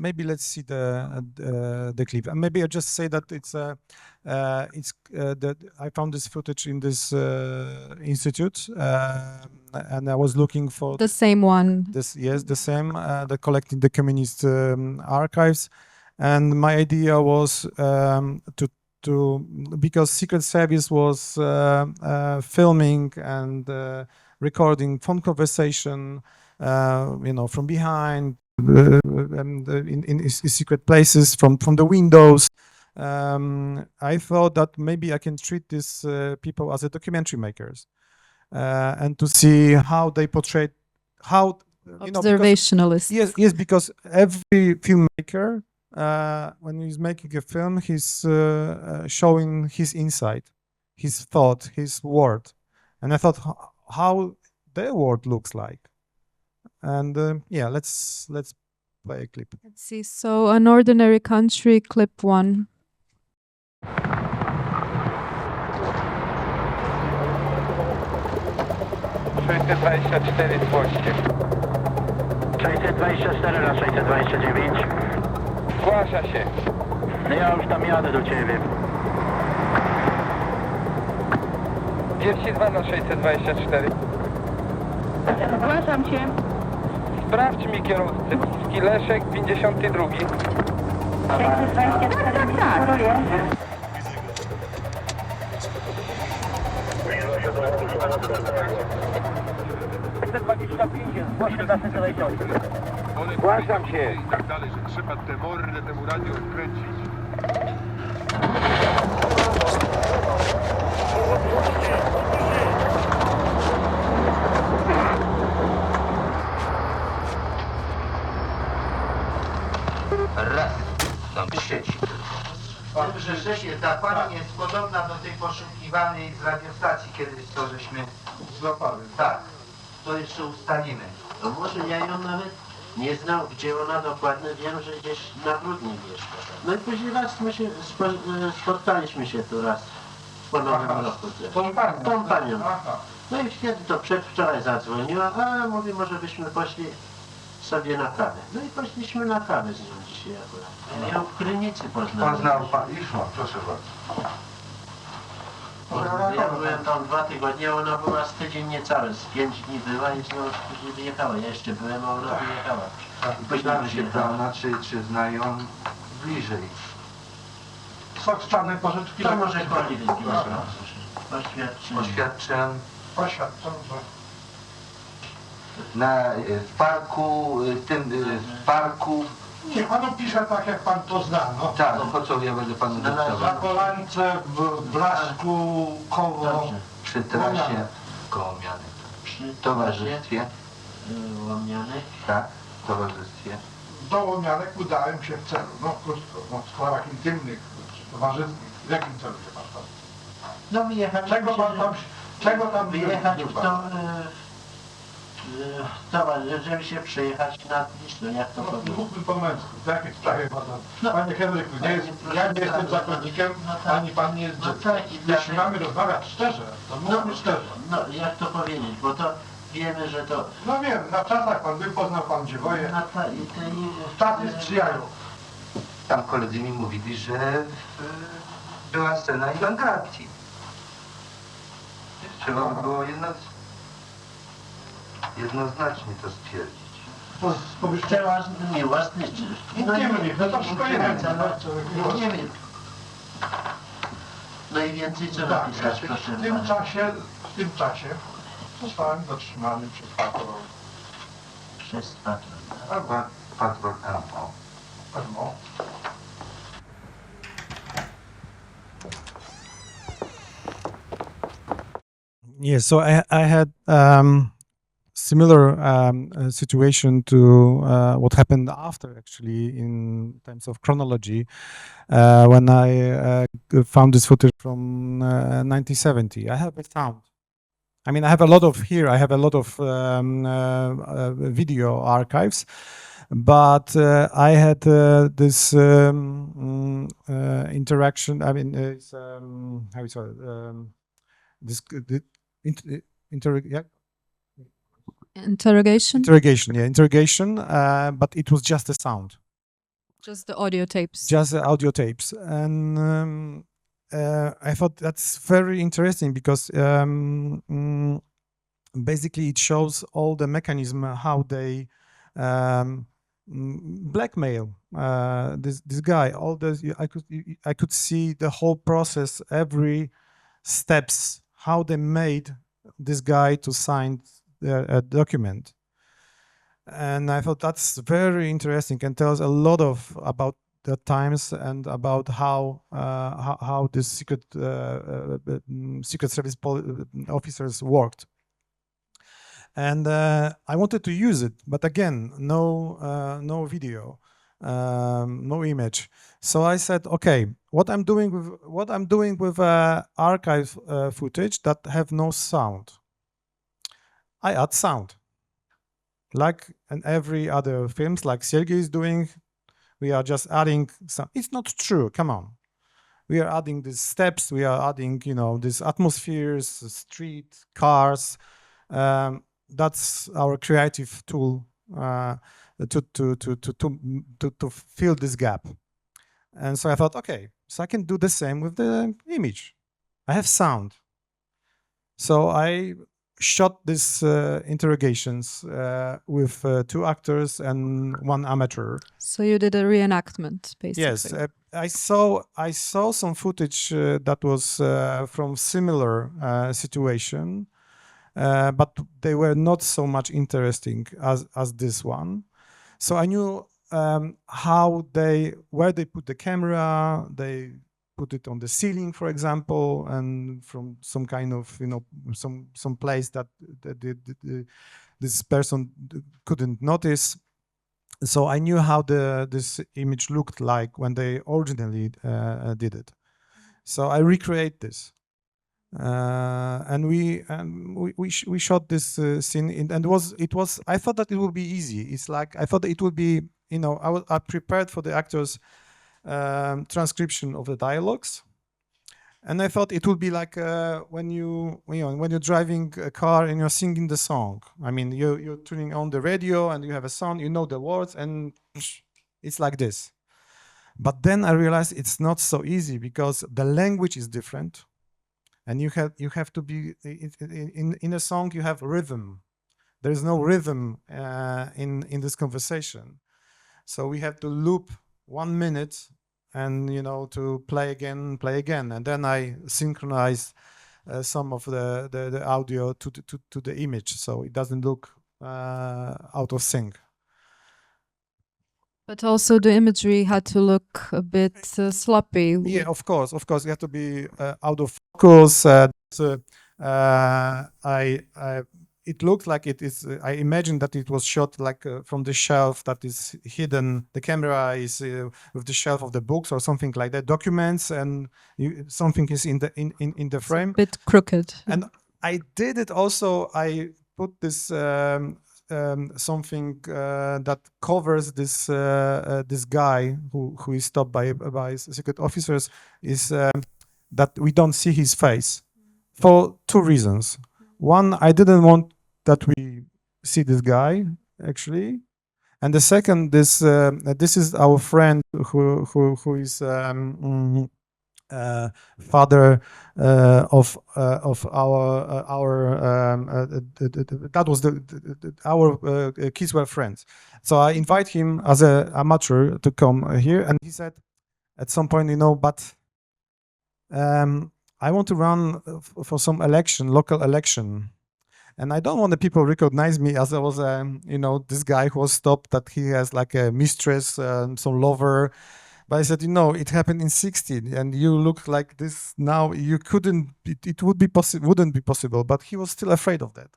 the clip. And maybe I just say that that I found this footage in this institute, and I was looking for the same one. Yes, the same. The collecting the communist archives, and my idea was because Secret Service was filming and recording phone conversation. From behind, in secret places, from the windows. I thought that maybe I can treat these people as a documentary makers, and to see how they portray, observationalist. Yes, because every filmmaker, when he's making a film, he's showing his insight, his thought, his word, and I thought how their word looks like. And yeah, let's play a clip. Let's see. So, An Ordinary Country, clip 1. 624 Dwoście. 624 na 629. Zgłasza się. No ja już tam jadę do ciebie. 42 na 624. Zgłaszam się. Sprawdź mi kierowcę. Leszek 52. 624. Tak. Zgłaszam się. I tak dalej, że trzeba tę mordę temu radiu odkręcić. Raz, tam sieci. Że ta pani jest podobna do tej poszukiwanej z radiostacji kiedyś, to żeśmy złapali. Tak, to jeszcze ustalimy. No może ja ją nawet nie znał, gdzie ona dokładnie, wiem, że gdzieś na Brudnie mieszka. No i później raz my się spotkaliśmy się tu raz po nowym roku. Tą panią. No i kiedy to przedwczoraj zadzwoniła, a mówi, może byśmy poszli sobie na kawę. No i poszliśmy na kawę z nią dzisiaj akurat. Ja ją w Krynicy poznałem. Poznał pan, proszę bardzo. Ja byłem tam 2 tygodnie, ona była z tydzień niecałe, z 5 dni była i znowu później wyjechała. Ja jeszcze byłem, a ona wyjechała. I pytamy się pana, czy znają bliżej. Sok z czarnej porzeczki. To może chodzi Oświadczeń. W parku, Niech pan opisze tak, jak pan to zna. No. Tak, no po co ja będę panu dyktował? Na kolance, w blasku, koło. Przy trasie kołomianej. Przy towarzystwie łamianych? Tak, w towarzystwie. Do łomianek udałem się w celu. No krótko, no, w sprawach intymnych, towarzyskich. W jakim celu się pan tam? No wyjechać. Czego tam wyjechać w to, żeby się przejechać na no jak to powiedzieć? Mówmy po męsku, w jakiej sprawie pana? Panie Henryku, ja nie jestem zakonnikiem, ani pan nie jest dzieckiem. Jeśli mamy rozmawiać szczerze, to mówmy szczerze. No jak to powiedzieć, bo to wiemy, że to... No wiem, na czasach pan był, poznał pan dziewoje. Czasy sprzyjają. Tam koledzy mi mówili, że była scena ewangelii. Trzeba było jednoznacznie to stwierdzić. Trzeba miłość nie wiem, no to wszystko nie wiem. No i więcej co napisać, proszę. W tym czasie zostałem zatrzymany przez patrol. Przez patrol. Albo patrol MO. MO. Yeah, so I had similar situation to what happened after, actually, in terms of chronology, when I found this footage from 1970. I have a sound. I mean, I have a lot of video archives, but I had this interaction. I mean, it's, how is it? This interrogation, but it was just a sound. Just the audio tapes. Just the audio tapes. And I thought that's very interesting because basically it shows all the mechanism, how they blackmail this guy. All this, I could see the whole process, every steps, how they made this guy to sign a document. And I thought that's very interesting and tells a lot about the times and about how this secret service officers worked. And I wanted to use it, but again, no video, no image. So I said, okay, what I'm doing with archive footage that have no sound, I add sound. Like in every other films, like Sergei is doing, we are just adding some. It's not true. Come on, we are adding these steps. We are adding, these atmospheres, street, cars. That's our creative tool to fill this gap. And so I thought, okay, so I can do the same with the image. I have sound. So I shot these interrogations with 2 actors and 1 amateur. So you did a reenactment, basically. Yes, I saw some footage that was from similar situation, but they were not so much interesting as this one. So I knew where they put the camera. They put it on the ceiling, for example, and from some kind of, some place that this person couldn't notice. So I knew how this image looked like when they originally did it. So I recreate this, and we shot this scene, and it was. I thought that it would be easy. It's like I thought it would be. I prepared for the actors. Transcription of the dialogues, and I thought it would be like when you're driving a car and you're singing the song. I mean, you're tuning on the radio and you have a song, you know the words, and it's like this. But then I realized it's not so easy because the language is different, and you have to be in a song. You have rhythm. There is no rhythm in this conversation, so we have to loop 1 minute and to play again, and then I synchronize some of the audio to the image, so it doesn't look out of sync. But also the imagery had to look a bit sloppy. Yeah, of course. You have to be out of focus. It looks like it is. I imagine that it was shot like from the shelf that is hidden. The camera is with the shelf of the books or something like that. Documents and something is in the frame. It's a bit crooked. And I did it also. I put this something that covers this this guy who is stopped by secret officers is that we don't see his face for two reasons. One, I didn't want that we see this guy actually, and the second, this is our friend who is father of our that was our kids were friends. So I invite him as an amateur to come here, and he said at some point, but I want to run for some election, local election. And I don't want the people recognize me as I was, this guy who was stopped, that he has like a mistress, some lover. But I said, it happened in 16, and you look like this now. You couldn't. It would be wouldn't be possible. But he was still afraid of that.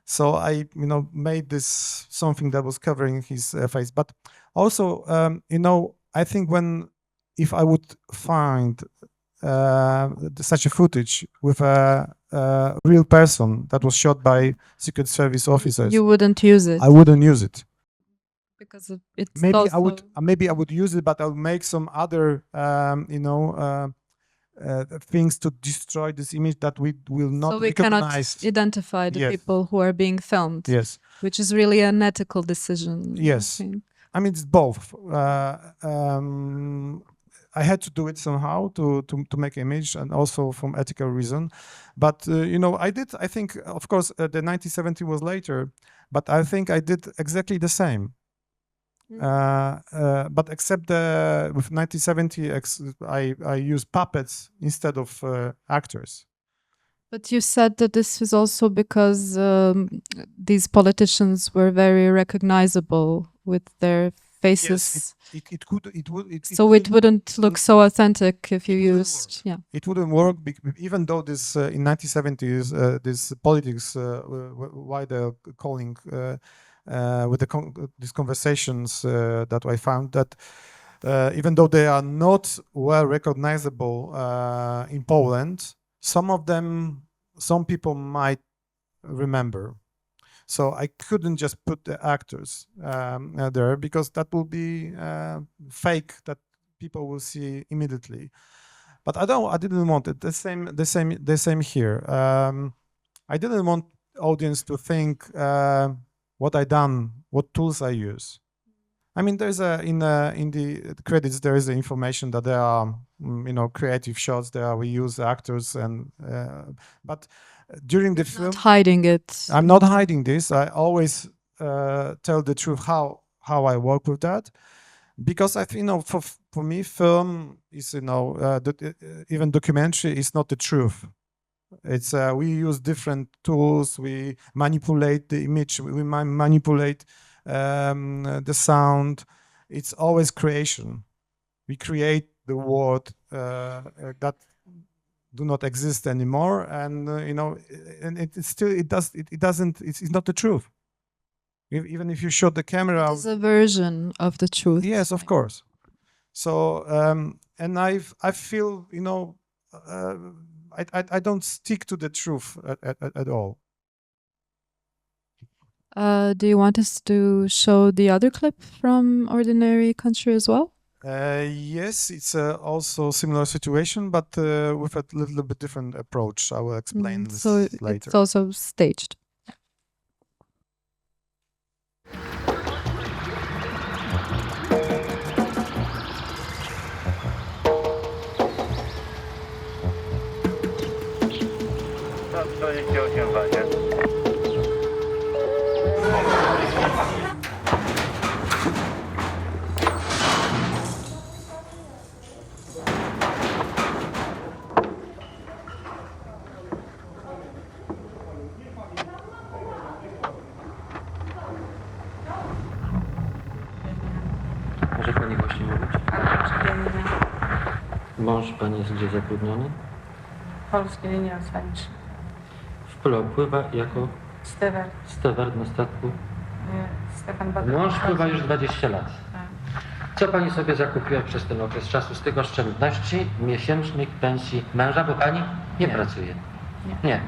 So I, made this something that was covering his face. But also, I think if I would find such a footage with a real person that was shot by Secret Service officers, you wouldn't use it. I wouldn't use it because it's maybe also... I would use it, but I'll make some other things to destroy this image that we will not so we recognize. Cannot identify the people who are being filmed. Yes, which is really an ethical decision. Yes, I mean it's both. I had to do it somehow to make an image, and also from ethical reason. But I did. I think, of course, the 1970 was later, but I think I did exactly the same. But except with 1970, I used puppets instead of actors. But you said that this is also because these politicians were very recognizable with their faces. Yes, it would. So it wouldn't look so authentic if you used. Yeah. It wouldn't work, even though this in 1970s this politics why they're calling with these conversations that I found that even though they are not well recognizable in Poland, some people might remember. So I couldn't just put the actors there, because that will be fake, that people will see immediately. But I didn't want it. The same here. I didn't want audience to think what I done, what tools I use. I mean, there's in the credits there is the information that there are creative shots. We use actors but during the film, not hiding it. I'm not hiding this. I always tell the truth how I work with that, because I think for me film is even documentary is not the truth. It's we use different tools. We manipulate the image. We manipulate the sound. It's always creation. We create the world that do not exist anymore, and and it's not the truth. Even if you shot the camera, it's a version of the truth. Yes, of course. So and I feel I don't stick to the truth at all. Do you want us to show the other clip from Ordinary Country as well? Yes, it's also similar situation, but with a little bit different approach. I will explain this later. It's also staged. zrobić? Mąż pani jest gdzie zatrudniony? Polskiej linii oceanicznej. Pływa jako steward na statku. Stefan Badowski. Mąż pływa już 20 lat. Co pani sobie zakupiła przez ten okres czasu z tych oszczędności miesięcznych pensji męża, bo pani nie pracuje? Nie.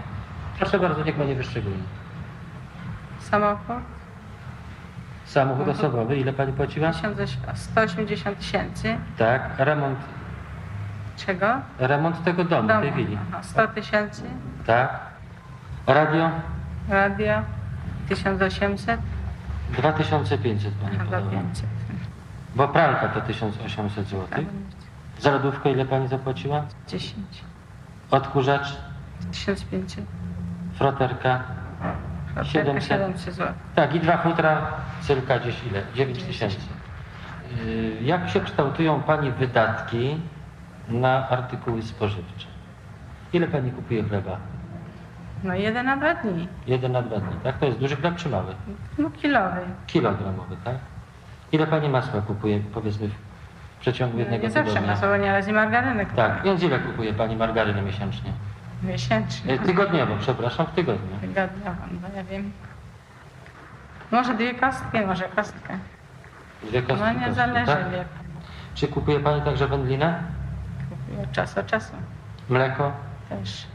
Proszę bardzo, niech pani wyszczególni. Samochód. Samochód osobowy, ile pani płaciła? 180 000. Tak, remont. Czego? Remont tego domu, tej willi. 100 000. Tak. Radio? Radio 1800. 2500 pani podała. Bo pralka to 1800 zł. Za lodówkę ile pani zapłaciła? 10. Odkurzacz? 1500. Froterka? 700 zł. Tak, i 2 futra, cyrka gdzieś ile? 9000. Jak się kształtują pani wydatki na artykuły spożywcze? Ile pani kupuje chleba? No 1 na 2 dni. 1 na 2 dni, tak? To jest duży chleb czy mały? No kilowy. Kilogramowy, tak? Ile pani masła kupuje, powiedzmy, w przeciągu jednego Nie tygodnia? zawsze masło, nieraz i margaryny kupuję. Tak, więc ile kupuje pani margaryny miesięcznie? Miesięcznie. Tygodniowo, przepraszam, w tygodniu. Tygodniowo, no ja wiem. Może 2 kostki, może kostkę. 2 kostki. No nie zależy, tak? wie. Czy kupuje pani także wędlinę? Kupuję od czasu do czasu. Mleko? Też.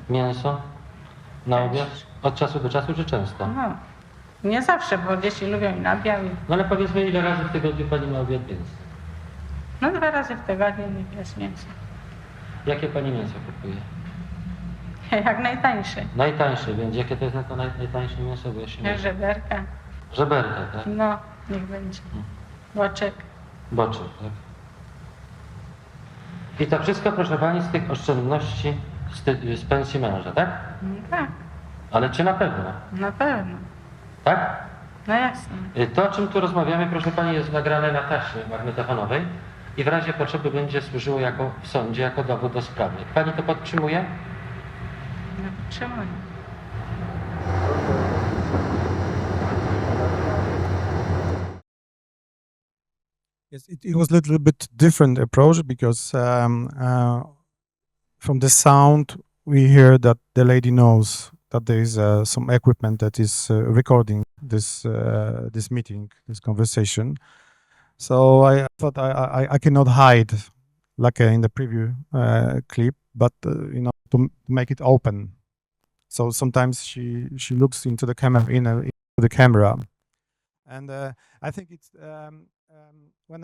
Mięso? Na obiad? Od czasu do czasu, czy często? No. Nie zawsze, bo dzieci lubią i nabiał. No ale powiedzmy, ile razy w tygodniu pani ma obiad mięsa? No 2 razy w tygodniu nie jest mięso. Jakie pani mięso kupuje? Jak najtańsze. Najtańsze, więc jakie to jest jako najtańsze mięso? Bo ja się Żeberka. Żeberka, tak? No, niech będzie. Boczek. Boczek, tak. I to wszystko, proszę pani, z tych oszczędności z pensji męża, tak? No, tak, Ale czy na pewno? na pewno. Tak? No jasne. To, o czym tu rozmawiamy, proszę pani, jest nagrane na taśmie magnetofonowej i w razie potrzeby będzie służyło w sądzie jako dowód do sprawy. Pani to podtrzymuje? No, podtrzymuję. Yes, it was a little bit different approach because from the sound we hear that the lady knows that there is some equipment that is recording this this meeting, this conversation. So I thought I cannot hide like in the preview clip, but you know, to make it open. So sometimes she looks into the camera into the camera, and I think it's when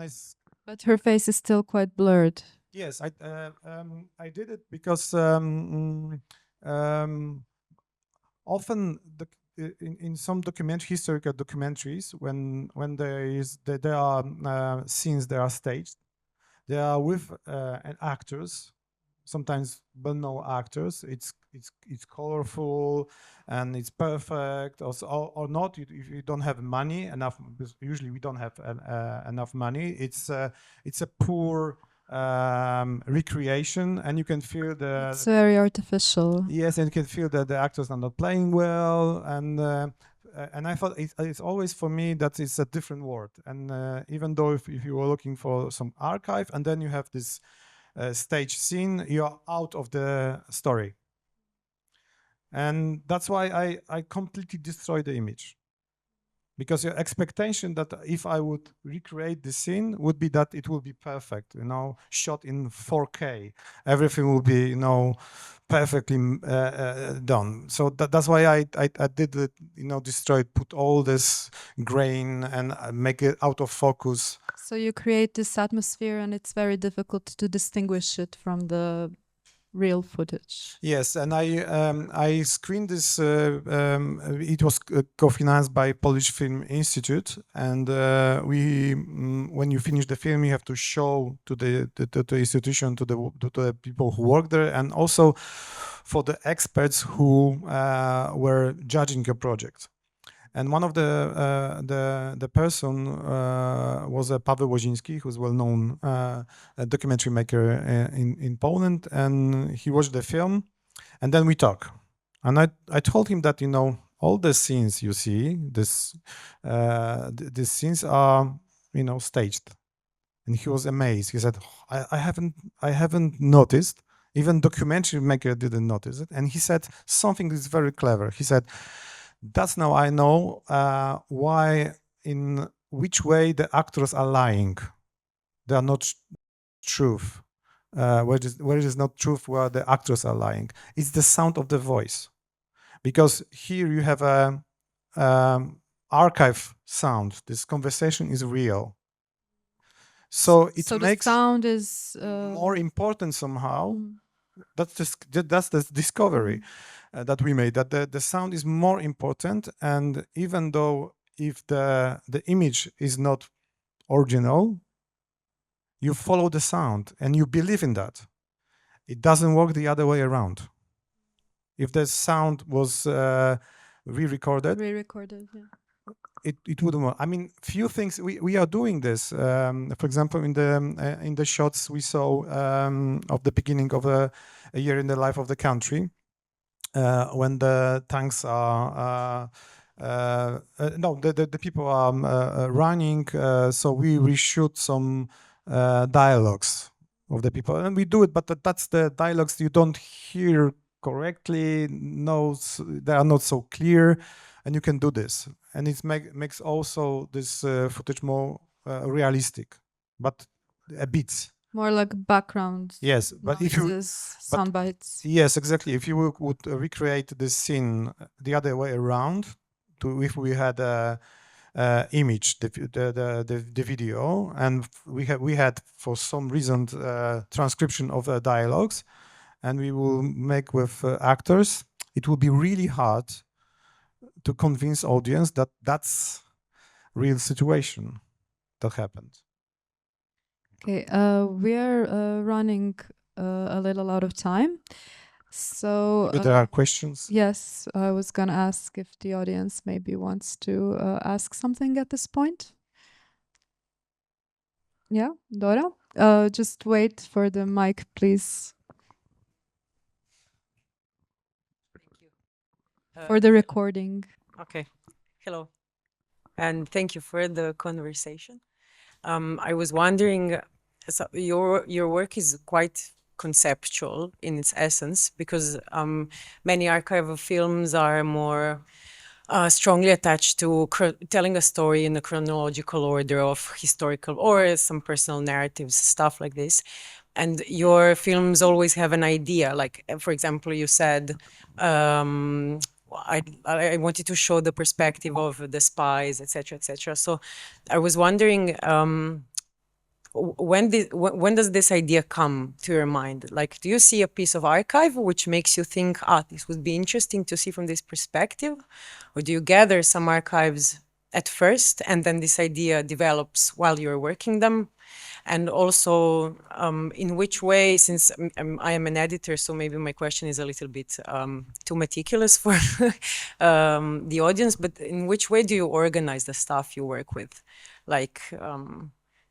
But her face is still quite blurred. Yes, I did it because often in some historical documentaries, when there are scenes that are staged, they are with actors, sometimes well-known actors. It's colorful and it's perfect, or not. If you don't have money enough, because usually we don't have enough money. It's a poor recreation, and you can feel It's very artificial. Yes, and you can feel that the actors are not playing well, and I thought it's always for me that it's a different world. And even though if you were looking for some archive, and then you have this stage scene, you're out of the story. And that's why I completely destroyed the image. Because your expectation that if I would recreate the scene would be that it will be perfect, you know, shot in 4K. Everything will be, you know, perfectly done. So that's why I did it, you know, destroy, put all this grain and make it out of focus. So you create this atmosphere and it's very difficult to distinguish it from the real footage. Yes, and I screened this. It was co-financed by Polish Film Institute, and when you finish the film, you have to show to the institution, to the people who work there, and also for the experts who were judging your project. And one of the person was Paweł Łoziński, who's well-known documentary maker in Poland, and he watched the film, and then we talk. And I told him that, you know, all the scenes you see, the scenes are, you know, staged. And he was amazed. He said, I haven't noticed. Even documentary maker didn't notice it. And he said something that's very clever. He said, that's now I know why, in which way the actors are lying. They are not truth. Where it is not truth, where the actors are lying. It's the sound of the voice. Because here you have a archive sound. This conversation is real. So it makes the sound is more important somehow. That's the discovery that we made, that the sound is more important. And even though if the image is not original, you follow the sound and you believe in that. It doesn't work the other way around. If the sound was re-recorded, yeah. It wouldn't work. I mean, few things we are doing this. For example, in the shots we saw of the beginning of a year in the life of the country, when the tanks are the people are running. So we reshoot some dialogues of the people, and we do it. But that's the dialogues you don't hear correctly. No, they are not so clear. And you can do this, and it makes also this footage more realistic, but a bit more like background. Yes, but if you sound bites. Yes, exactly. If you would recreate this scene the other way around, if we had a image, the video, and we had for some reason transcription of dialogues, and we will make with actors, it will be really hard to convince audience that that's real situation that happened. Okay, we're running a little out of time. So if there are questions. Yes, I was gonna ask if the audience maybe wants to ask something at this point. Yeah, Dora? Just wait for the mic, please. For the recording. Okay. Hello. And thank you for the conversation. I was wondering, so your work is quite conceptual in its essence, because many archival films are more strongly attached to telling a story in a chronological order of historical or some personal narratives, stuff like this. And your films always have an idea, like, for example, you said, I wanted to show the perspective of the spies, etc., etc. So I was wondering, when does this idea come to your mind? Like, do you see a piece of archive which makes you think, this would be interesting to see from this perspective? Or do you gather some archives at first and then this idea develops while you're working them? And also, in which way, since I am an editor, so maybe my question is a little bit too meticulous for the audience, but in which way do you organize the stuff you work with? Like,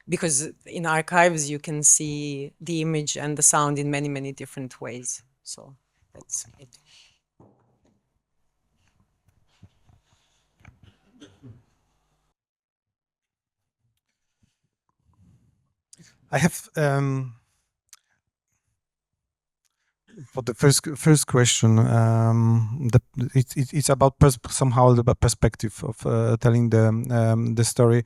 because in archives you can see the image and the sound in many, many different ways. So that's it. I have for the first question. It's about somehow the perspective of telling the story.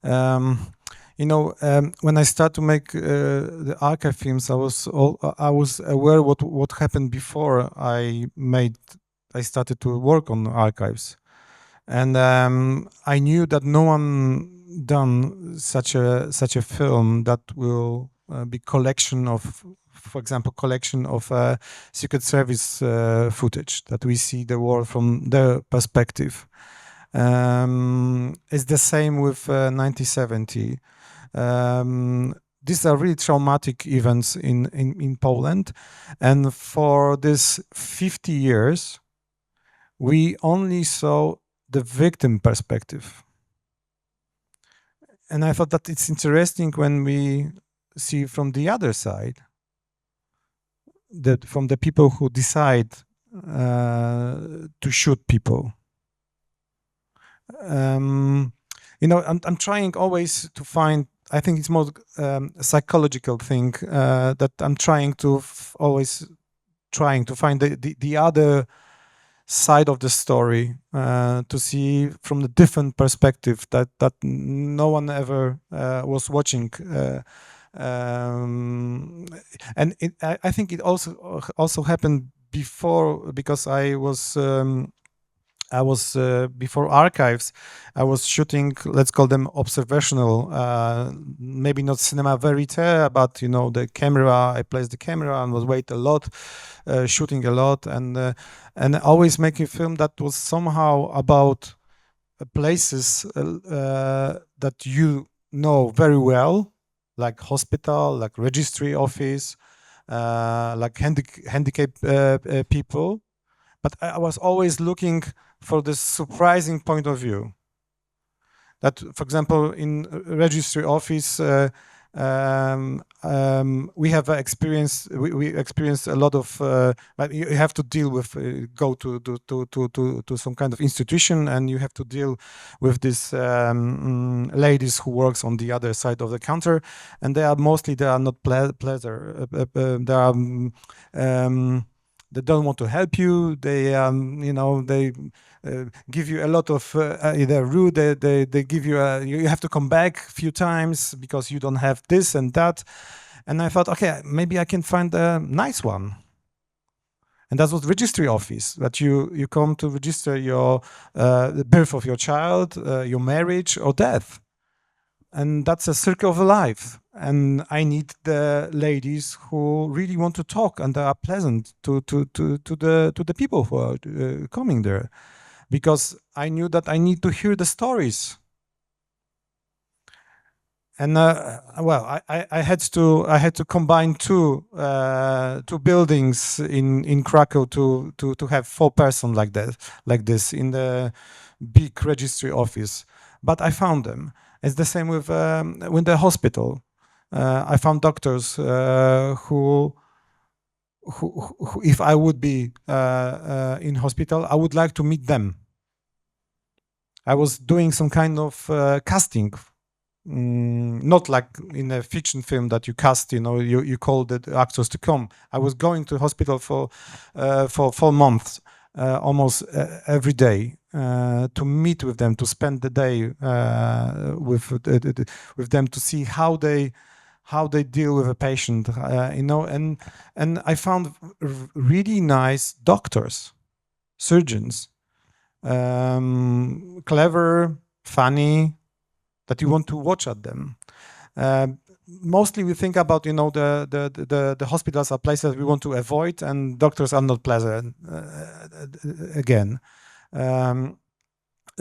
You know, when I started to make the archive films, I was aware what happened before I started to work on archives, and I knew that no one done such a film that will be collection of, for example, collection of Secret Service footage that we see the world from their perspective. It's the same with 1970. These are really traumatic events in Poland, and for this 50 years, we only saw the victim perspective. And I thought that it's interesting when we see from the other side, that from the people who decide to shoot people, you know, I'm trying always to find. I think it's more a psychological thing that I'm trying to always trying to find the other side of the story, to see from a different perspective that no one ever was watching, and I think it also happened before, because I was before archives. I was shooting, let's call them observational, maybe not cinema verite, but you know, the camera. I placed the camera and was wait a lot, shooting a lot, and always making film that was somehow about places that you know very well, like hospital, like registry office, like handicapped people. But I was always looking for this surprising point of view. That, for example, in registry office, we have experience. We experience a lot of. But you have to deal with, go to some kind of institution, and you have to deal with these ladies who works on the other side of the counter, and they are not pleasure. They are. They don't want to help you. They, you know, they give you a lot of. They're rude. They give you. You have to come back a few times because you don't have this and that. And I thought, okay, maybe I can find a nice one. And that was registry office. That you come to register your the birth of your child, your marriage or death. And that's a circle of life. And I need the ladies who really want to talk and are pleasant to the people who are coming there, because I knew that I need to hear the stories. And well, I had to combine two buildings in Krakow to have 4 persons like this in the big registry office. But I found them. It's the same with the hospital. I found doctors who, if I would be in hospital, I would like to meet them. I was doing some kind of casting, not like in a fiction film that you cast. You know, you call the actors to come. I was going to hospital for 4 months, almost every day. To meet with them, to spend the day with them, to see how they deal with a patient, you know, and I found really nice doctors, surgeons, clever, funny, that you want to watch at them. Mostly we think about, you know, the hospitals are places we want to avoid, and doctors are not pleasant again.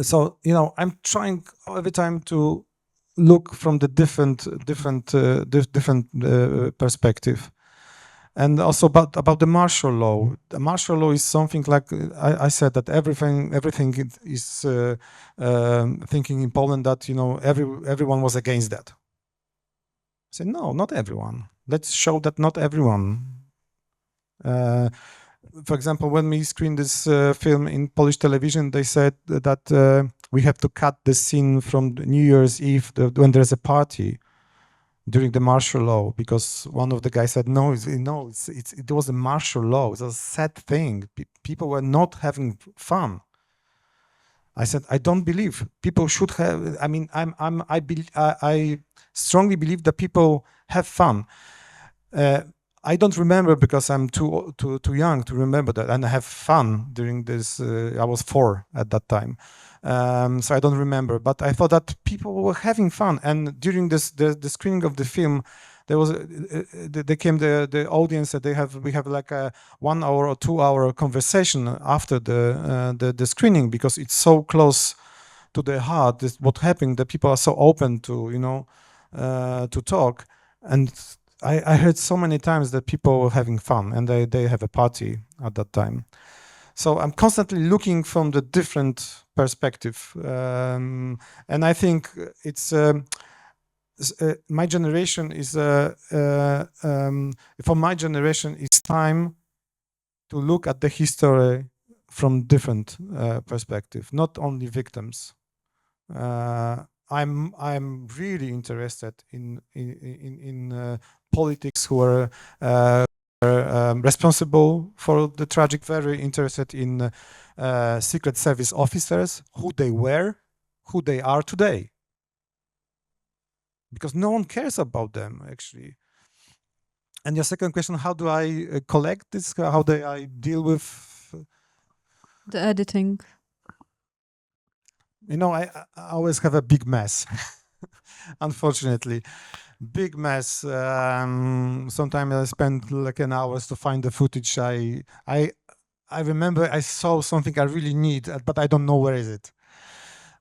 So, you know, I'm trying every time to look from the different perspective. And also about the martial law. The martial law is something like, I said that everything is thinking in Poland that, you know, everyone was against that. I said, no, not everyone. Let's show that not everyone. For example, when we screened this film in Polish television, they said that we have to cut the scene from New Year's Eve when there's a party during the martial law, because one of the guys said, no, it was a martial law. It was a sad thing. People were not having fun. I said, I don't believe people should have. I mean, I strongly believe that people have fun. I don't remember because I'm too young to remember that, and I have fun during this. I was 4 at that time, so I don't remember. But I thought that people were having fun, and during the screening of the film, they came the audience that we have like a 1 hour or 2 hour conversation after the screening, because it's so close to their heart. This, what happened? The people are so open to, you know, to talk, and I heard so many times that people were having fun, and they have a party at that time. So I'm constantly looking from the different perspective, and I think it's my generation is for my generation it's time to look at the history from different perspective, not only victims. I'm really interested in politics who are responsible for the tragic. Very interested in Secret Service officers, who they were, who they are today, because no one cares about them actually. And your second question: how do I collect this? How do I deal with the editing? You know, I always have a big mess, unfortunately. Big mess. Sometimes I spend like an hour to find the footage. I remember I saw something I really need, but I don't know where is it.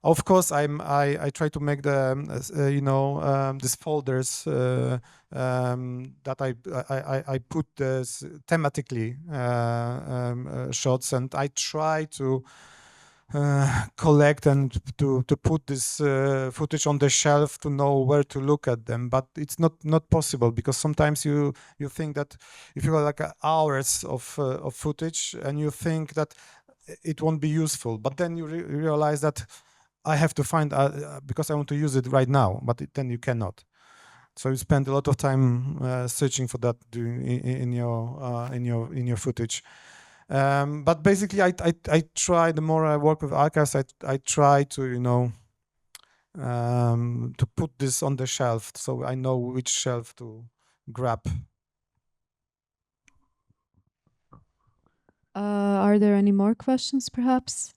Of course, I try to make the these folders that I put this thematically shots, and I try to collect and to put this footage on the shelf to know where to look at them, but it's not possible, because sometimes you think that if you have like hours of footage and you think that it won't be useful, but then you realize that I have to find because I want to use it right now, but then you cannot. So you spend a lot of time searching for that in your footage. But basically, I try. The more I work with archives, I try to to put this on the shelf, so I know which shelf to grab. Are there any more questions, perhaps?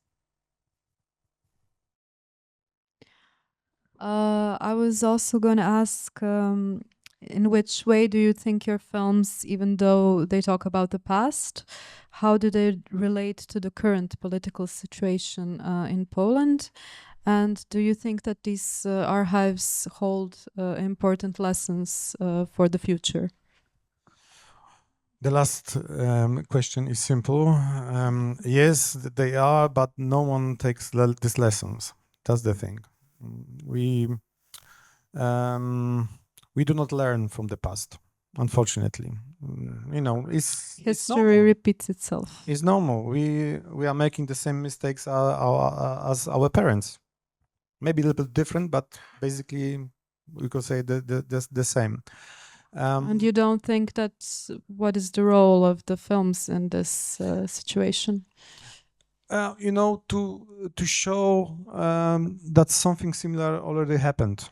I was also going to ask, in which way do you think your films, even though they talk about the past, how do they relate to the current political situation in Poland? And do you think that these archives hold important lessons for the future? The last question is simple. Yes, they are, but no one takes these lessons. That's the thing. We do not learn from the past, unfortunately. You know, history repeats itself. It's normal. We are making the same mistakes as our parents. Maybe a little bit different, but basically we could say the same. And you don't think that what is the role of the films in this situation? You know, to show that something similar already happened,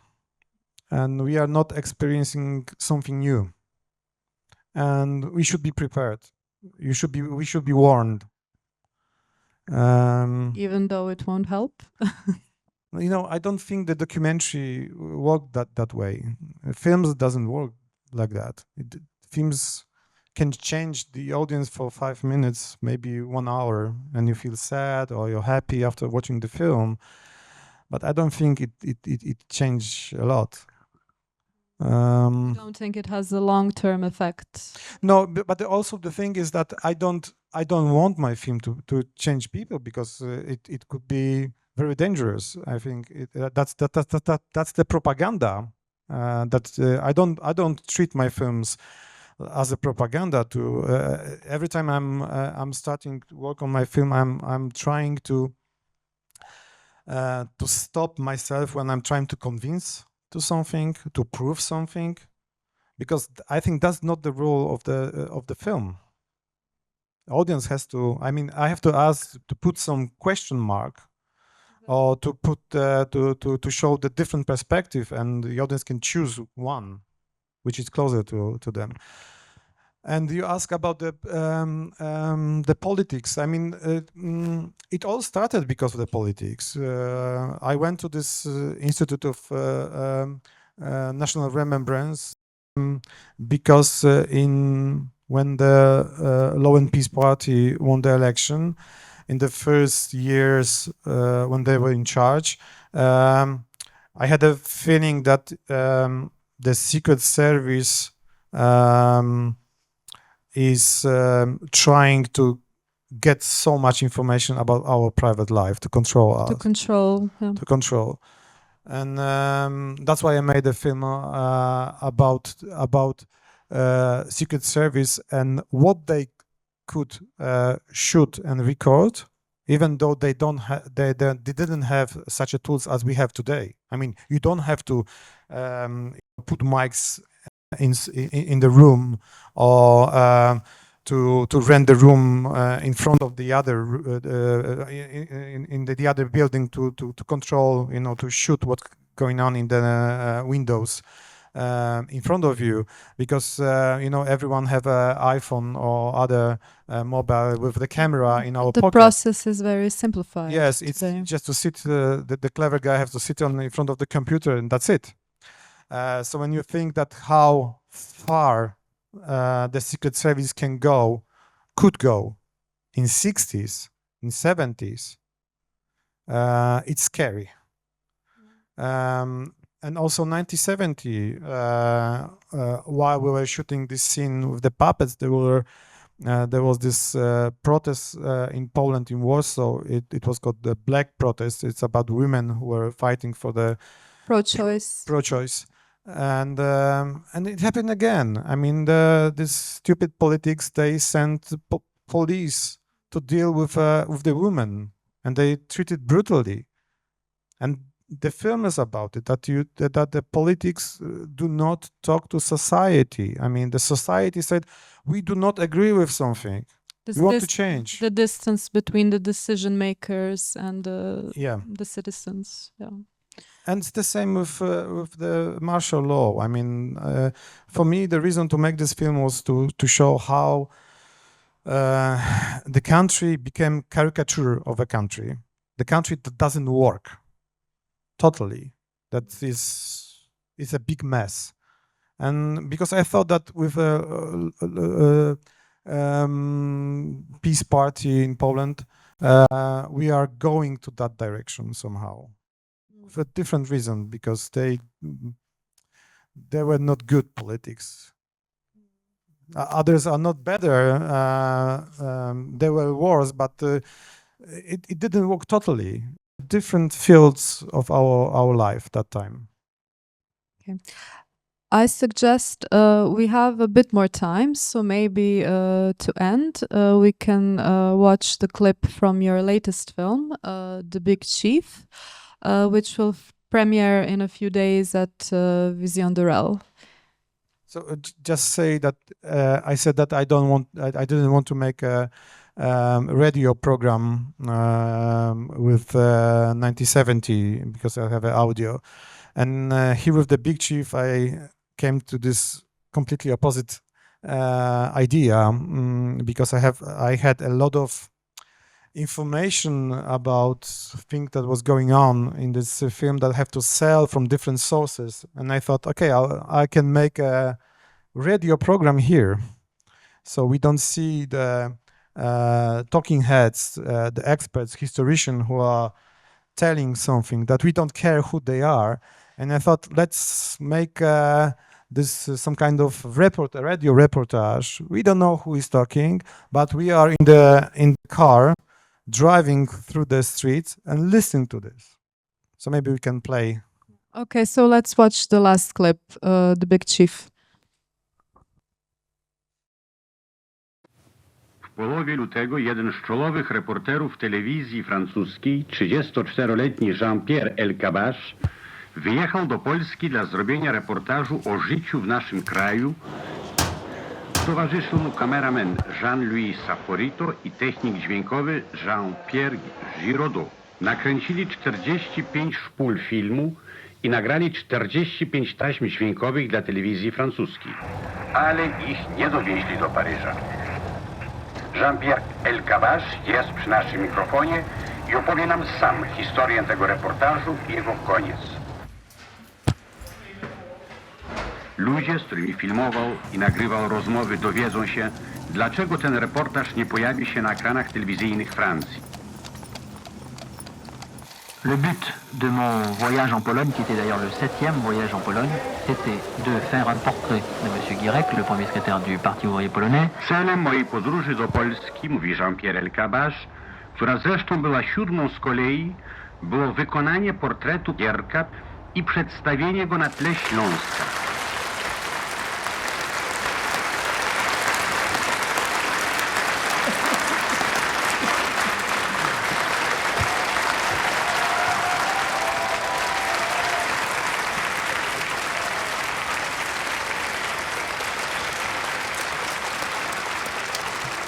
and we are not experiencing something new, and we should be prepared. We should be warned. Even though it won't help. You know, I don't think the documentary worked that way. Films doesn't work like that. Films can change the audience for 5 minutes, maybe 1 hour, and you feel sad or you're happy after watching the film. But I don't think it changed a lot. You don't think it has a long-term effect? No, but also the thing is that I don't want my film to change people, because it could be very dangerous. I think that's the propaganda. I don't treat my films as a propaganda. To every time I'm starting to work on my film, I'm trying to stop myself when I'm trying to convince to something, to prove something, because I think that's not the role of the film. The audience has to. I mean, I have to ask to put some question mark, or to put to show the different perspective, and the audience can choose one which is closer to them. And you ask about the politics. I mean, it all started because of the politics. I went to this Institute of National Remembrance because when the Law and Peace Party won the election, in the first years when they were in charge, I had a feeling that the Secret Service is trying to get so much information about our private life, to control us. To control, yeah. To control. And that's why I made a film about Secret Service and what they could shoot and record even though they didn't have such a tools as we have today. I mean, you don't have to put mics in the room, or to rent the room in front of the other in the other building to control, to shoot what's going on in the windows in front of you, because everyone have an iPhone or other mobile with the camera in our The pocket. process is very simplified. Yes, it's today. just to sit. The clever guy has to sit in front of the computer, and that's it. So when you think that how far the Secret Service could go in 60s, in 70s, it's scary. And also 1970, while we were shooting this scene with the puppets, there was this protest in Poland, in Warsaw. It was called the Black Protest. It's about women who were fighting for the pro-choice. And it happened again. I mean, this stupid politics, they sent police to deal with the women, and they treated brutally. And the film is about it, that the politics do not talk to society. I mean, the society said, we do not agree with something. We want to change. The distance between the decision makers and the citizens. Yeah. And it's the same with the martial law. I mean, for me, the reason to make this film was to show how the country became caricature of a country. The country that doesn't work totally. That is a big mess. And because I thought that with a peace party in Poland, we are going to that direction somehow. For a different reason, because they were not good politics. Others are not better. They were worse, but it didn't work totally. Different fields of our life that time. Okay. I suggest we have a bit more time, so maybe to end, we can watch the clip from your latest film, The Big Chief, which will premiere in a few days at Vision de Rel. So just say that I said that I didn't want to make a radio program with 1970 because I have an audio, and here with The Big Chief I came to this completely opposite idea because I had a lot of information about things that was going on in this film that I have to sell from different sources, and I thought, okay, I can make a radio program here, so we don't see the talking heads, the experts, historians who are telling something that we don't care who they are. And I thought, let's make this some kind of radio reportage. We don't know who is talking, but we are in the car driving through the streets and listening to this. So maybe we can play. Okay, so let's watch the last clip, The Big Chief. W połowie lutego jeden z czołowych reporterów telewizji francuskiej, 34-letni Jean-Pierre Elkabbach, wyjechał do Polski dla zrobienia reportażu o życiu w naszym kraju. Towarzyszył mu kameraman Jean-Louis Saporito i technik dźwiękowy Jean-Pierre Giraudot. Nakręcili 45 szpul filmu i nagrali 45 taśm dźwiękowych dla telewizji francuskiej. Ale ich nie dowieźli do Paryża. Jean-Pierre Elkabbach jest przy naszym mikrofonie i opowie nam sam historię tego reportażu i jego koniec. Ludzie, z którymi filmował i nagrywał rozmowy, dowiedzą się, dlaczego ten reportaż nie pojawi się na ekranach telewizyjnych Francji. Le but de mon voyage en Pologne, qui était d'ailleurs le 7e voyage en Pologne, c'était de faire un portrait de M. Gierek, le premier secrétaire du Parti ouvrier polonais. Celem mojej podróży do Polski, mówi Jean-Pierre Elkabbach, która zresztą była 7. z kolei, było wykonanie portretu Gierka i przedstawienie go na tle Śląska.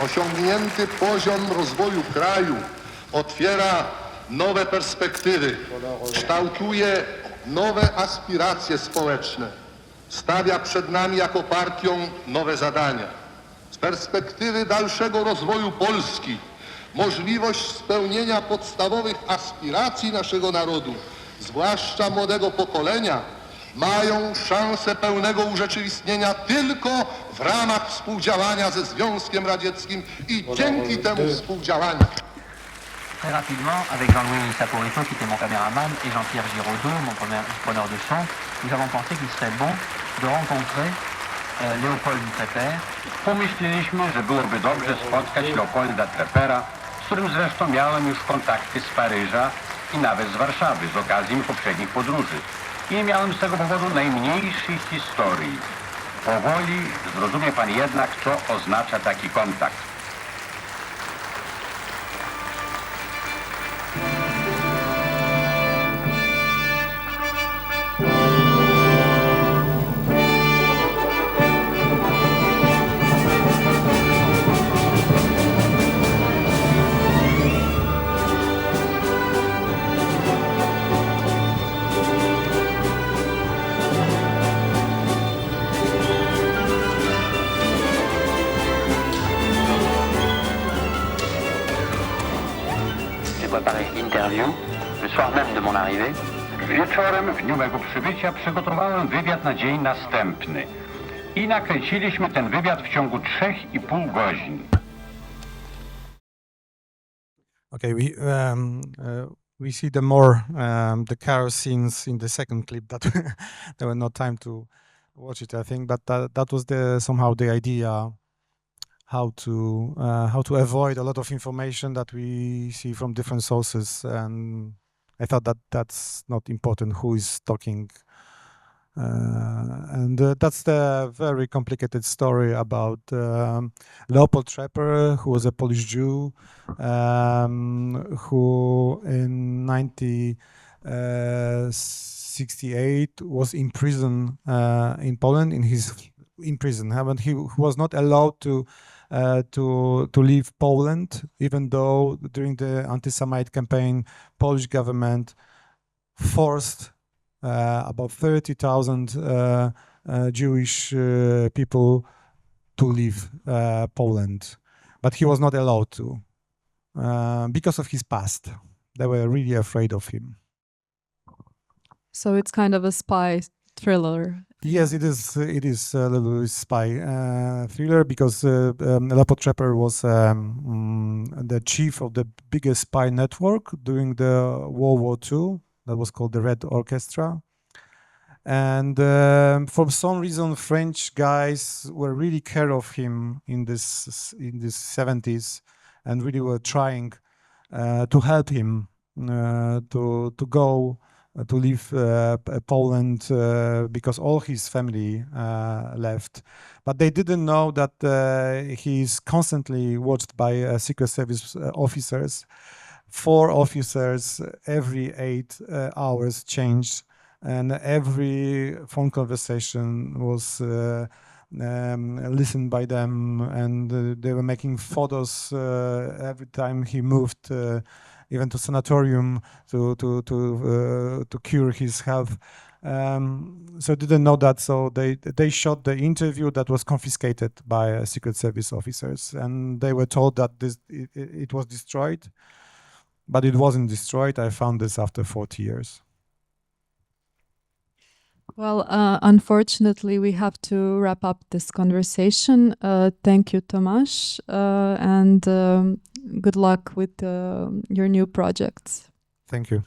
osiągnięty poziom rozwoju kraju otwiera nowe perspektywy, kształtuje nowe aspiracje społeczne, stawia przed nami jako partią nowe zadania. Z perspektywy dalszego rozwoju Polski możliwość spełnienia podstawowych aspiracji naszego narodu, zwłaszcza młodego pokolenia, mają szansę pełnego urzeczywistnienia tylko w ramach współdziałania ze Związkiem Radzieckim i dzięki temu współdziałaniu. Très rapidement, avec Jean-Louis Saporito, qui était mon caméraman, et Jean-Pierre Giraudot, mon preneur de son, nous avons pensé qu'il serait bon de rencontrer Léopold Trepper. Pomyśleliśmy, że byłoby dobrze spotkać Leopolda Treppera, z którym zresztą miałem już kontakty z Paryża i nawet z Warszawy z okazji poprzednich podróży. I nie miałem z tego powodu najmniejszej historii. Powoli zrozumie pan jednak, co oznacza taki kontakt. Préparé l'interview le soir même de mon arrivée. Wieczorem w dniu mego przybycia przygotowałem wywiad na dzień następny i nakręciliśmy ten wywiad w ciągu 3,5 godzin. Okay, we see the more the car scenes in the second clip that there were no time to watch it, I think, but that was somehow the idea. How to avoid a lot of information that we see from different sources, and I thought that that's not important who is talking, and that's the very complicated story about Leopold Trepper, who was a Polish Jew, who in 1968 was in prison in Poland. In prison, and he was not allowed to leave Poland, even though during the anti-Semite campaign, Polish government forced about 30,000 Jewish people to leave Poland, but he was not allowed to because of his past. They were really afraid of him. So it's kind of a spy thriller. Yes, it is. It is a little spy thriller because Leopold Trepper was the chief of the biggest spy network during the World War II. That was called the Red Orchestra, and for some reason, French guys were really care of him in this 70s, and really were trying to help him to go. To leave Poland because all his family left. But they didn't know that he's constantly watched by Secret Service officers. 4 officers every 8 hours changed, and every phone conversation was listened by them, and they were making photos every time he moved even to sanatorium to cure his health. So didn't know that, so they shot the interview that was confiscated by Secret Service officers, and they were told that it was destroyed, but it wasn't destroyed. I found this after 40 years. Well, unfortunately, we have to wrap up this conversation. Thank you, Tomasz, and good luck with your new projects. Thank you.